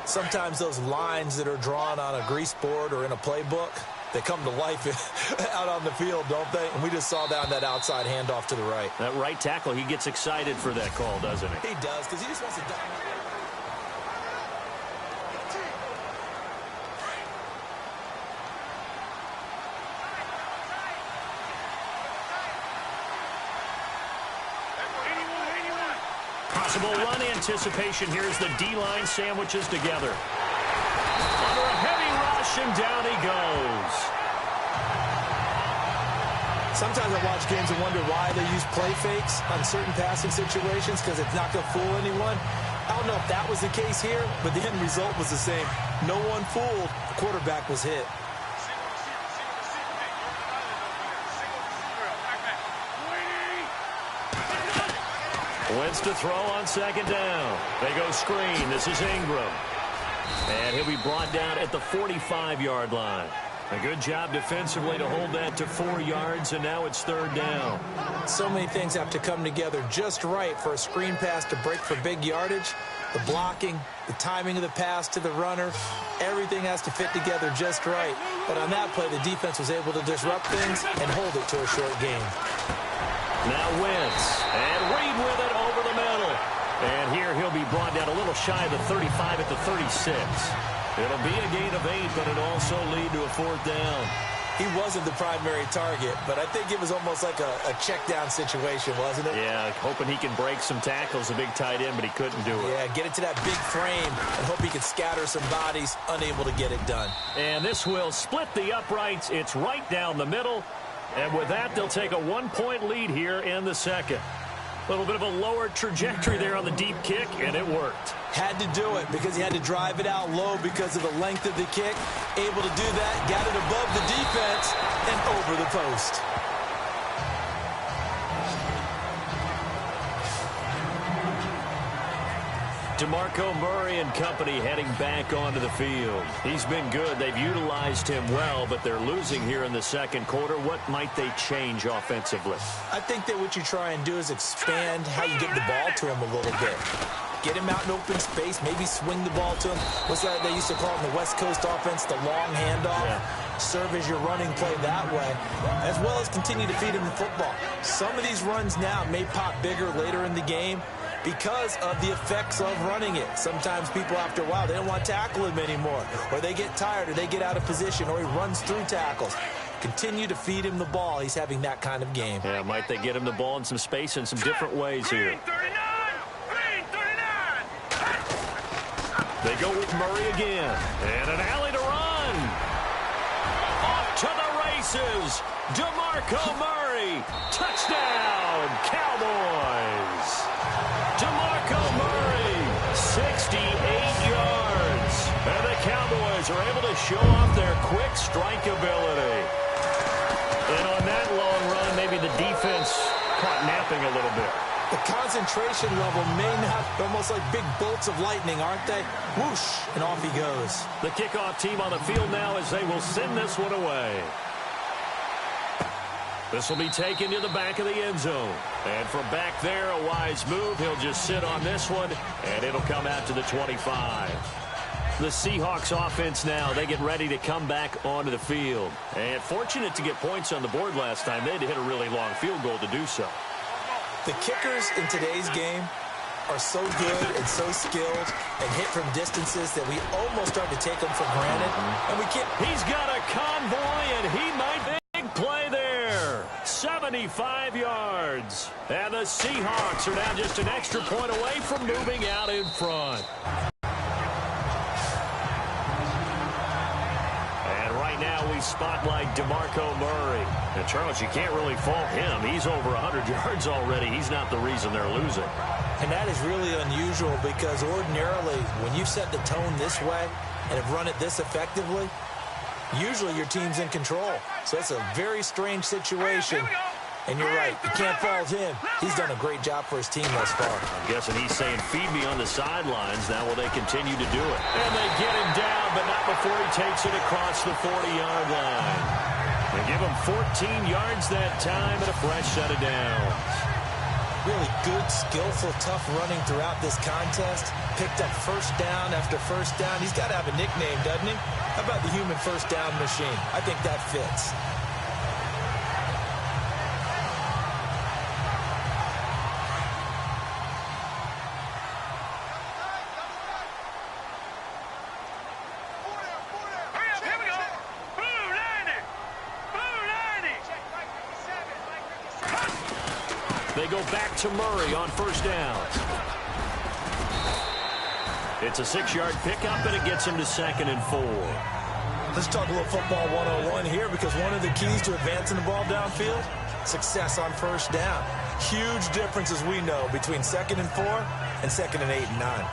Sometimes those lines that are drawn on a grease board or in a playbook, they come to life out on the field, don't they? And we just saw down that outside handoff to the right. That right tackle, he gets excited for that call, doesn't he? He does, because he just wants to dominate. Possible run anticipation here as the D-line sandwiches together. Under a heavy rush, and down he goes. Sometimes I watch games and wonder why they use play fakes on certain passing situations, because it's not going to fool anyone. I don't know if that was the case here, but the end result was the same. No one fooled. The quarterback was hit. Wentz to throw on 2nd down. They go screen. This is Ingram. And he'll be brought down at the 45-yard line. A good job defensively to hold that to 4 yards, and now it's 3rd down. So many things have to come together just right for a screen pass to break for big yardage. The blocking, the timing of the pass to the runner, everything has to fit together just right. But on that play, the defense was able to disrupt things and hold it to a short game. Now Wentz, and Reed with it over the middle. And here he'll be brought down a little shy of the 35 at the 36. It'll be a gain of 8, but it'll also lead to a 4th down. He wasn't the primary target, but I think it was almost like a check down situation, wasn't it? Yeah, hoping he can break some tackles, a big tight end, but he couldn't do it. Yeah, get it to that big frame and hope he can scatter some bodies, unable to get it done. And this will split the uprights. It's right down the middle. And with that, they'll take a 1-point lead here in the second. A little bit of a lower trajectory there on the deep kick, and it worked. Had to do it because he had to drive it out low because of the length of the kick. Able to do that, got it above the defense, and over the post. DeMarco Murray and company heading back onto the field. He's been good. They've utilized him well, but they're losing here in the second quarter. What might they change offensively? I think that what you try and do is expand how you get the ball to him a little bit. Get him out in open space, maybe swing the ball to him. What's that they used to call it in the West Coast offense, the long handoff? Yeah. Serve as your running play that way, as well as continue to feed him the football. Some of these runs now may pop bigger later in the game because of the effects of running it. Sometimes people, after a while, they don't want to tackle him anymore, or they get tired, or they get out of position, or he runs through tackles. Continue to feed him the ball. He's having that kind of game. Yeah, might they get him the ball in some space in some different ways here. They go with Murray again. And an alley to run. Off to the races. DeMarco Murray. Touchdown, Cowboys. DeMarco Murray, 68 yards. And the Cowboys are able to show off their quick strike ability. And on that long run, maybe the defense caught napping a little bit. The concentration level may not, almost like big bolts of lightning, aren't they? Whoosh, and off he goes. The kickoff team on the field now as they will send this one away. This will be taken to the back of the end zone. And from back there, a wise move. He'll just sit on this one, and it'll come out to the 25. The Seahawks offense now, they get ready to come back onto the field. And fortunate to get points on the board last time. They had to hit a really long field goal to do so. The kickers in today's game are so good and so skilled and hit from distances that we almost start to take them for granted. And we can't. He's got a convoy, and he might big play there. 75 yards. And the Seahawks are now just an extra point away from moving out in front. Now we spotlight DeMarco Murray. And, Charles, you can't really fault him. He's over 100 yards already. He's not the reason they're losing. And that is really unusual because ordinarily when you set the tone this way and have run it this effectively, usually your team's in control. So it's a very strange situation. And you're right, you can't fault him. He's done a great job for his team thus far. I'm guessing he's saying, feed me on the sidelines. Now will they continue to do it? And they get him down, but not before he takes it across the 40-yard line. They give him 14 yards that time and a fresh set of downs. Really good, skillful, tough running throughout this contest. Picked up first down after first down. He's got to have a nickname, doesn't he? How about the human first down machine? I think that fits. They go back to Murray on first down. It's a 6-yard pickup, and it gets him to 2nd and 4. Let's talk a little football 101 here because one of the keys to advancing the ball downfield, success on first down. Huge difference, as we know, between 2nd and 4 and 2nd and 8 and 9.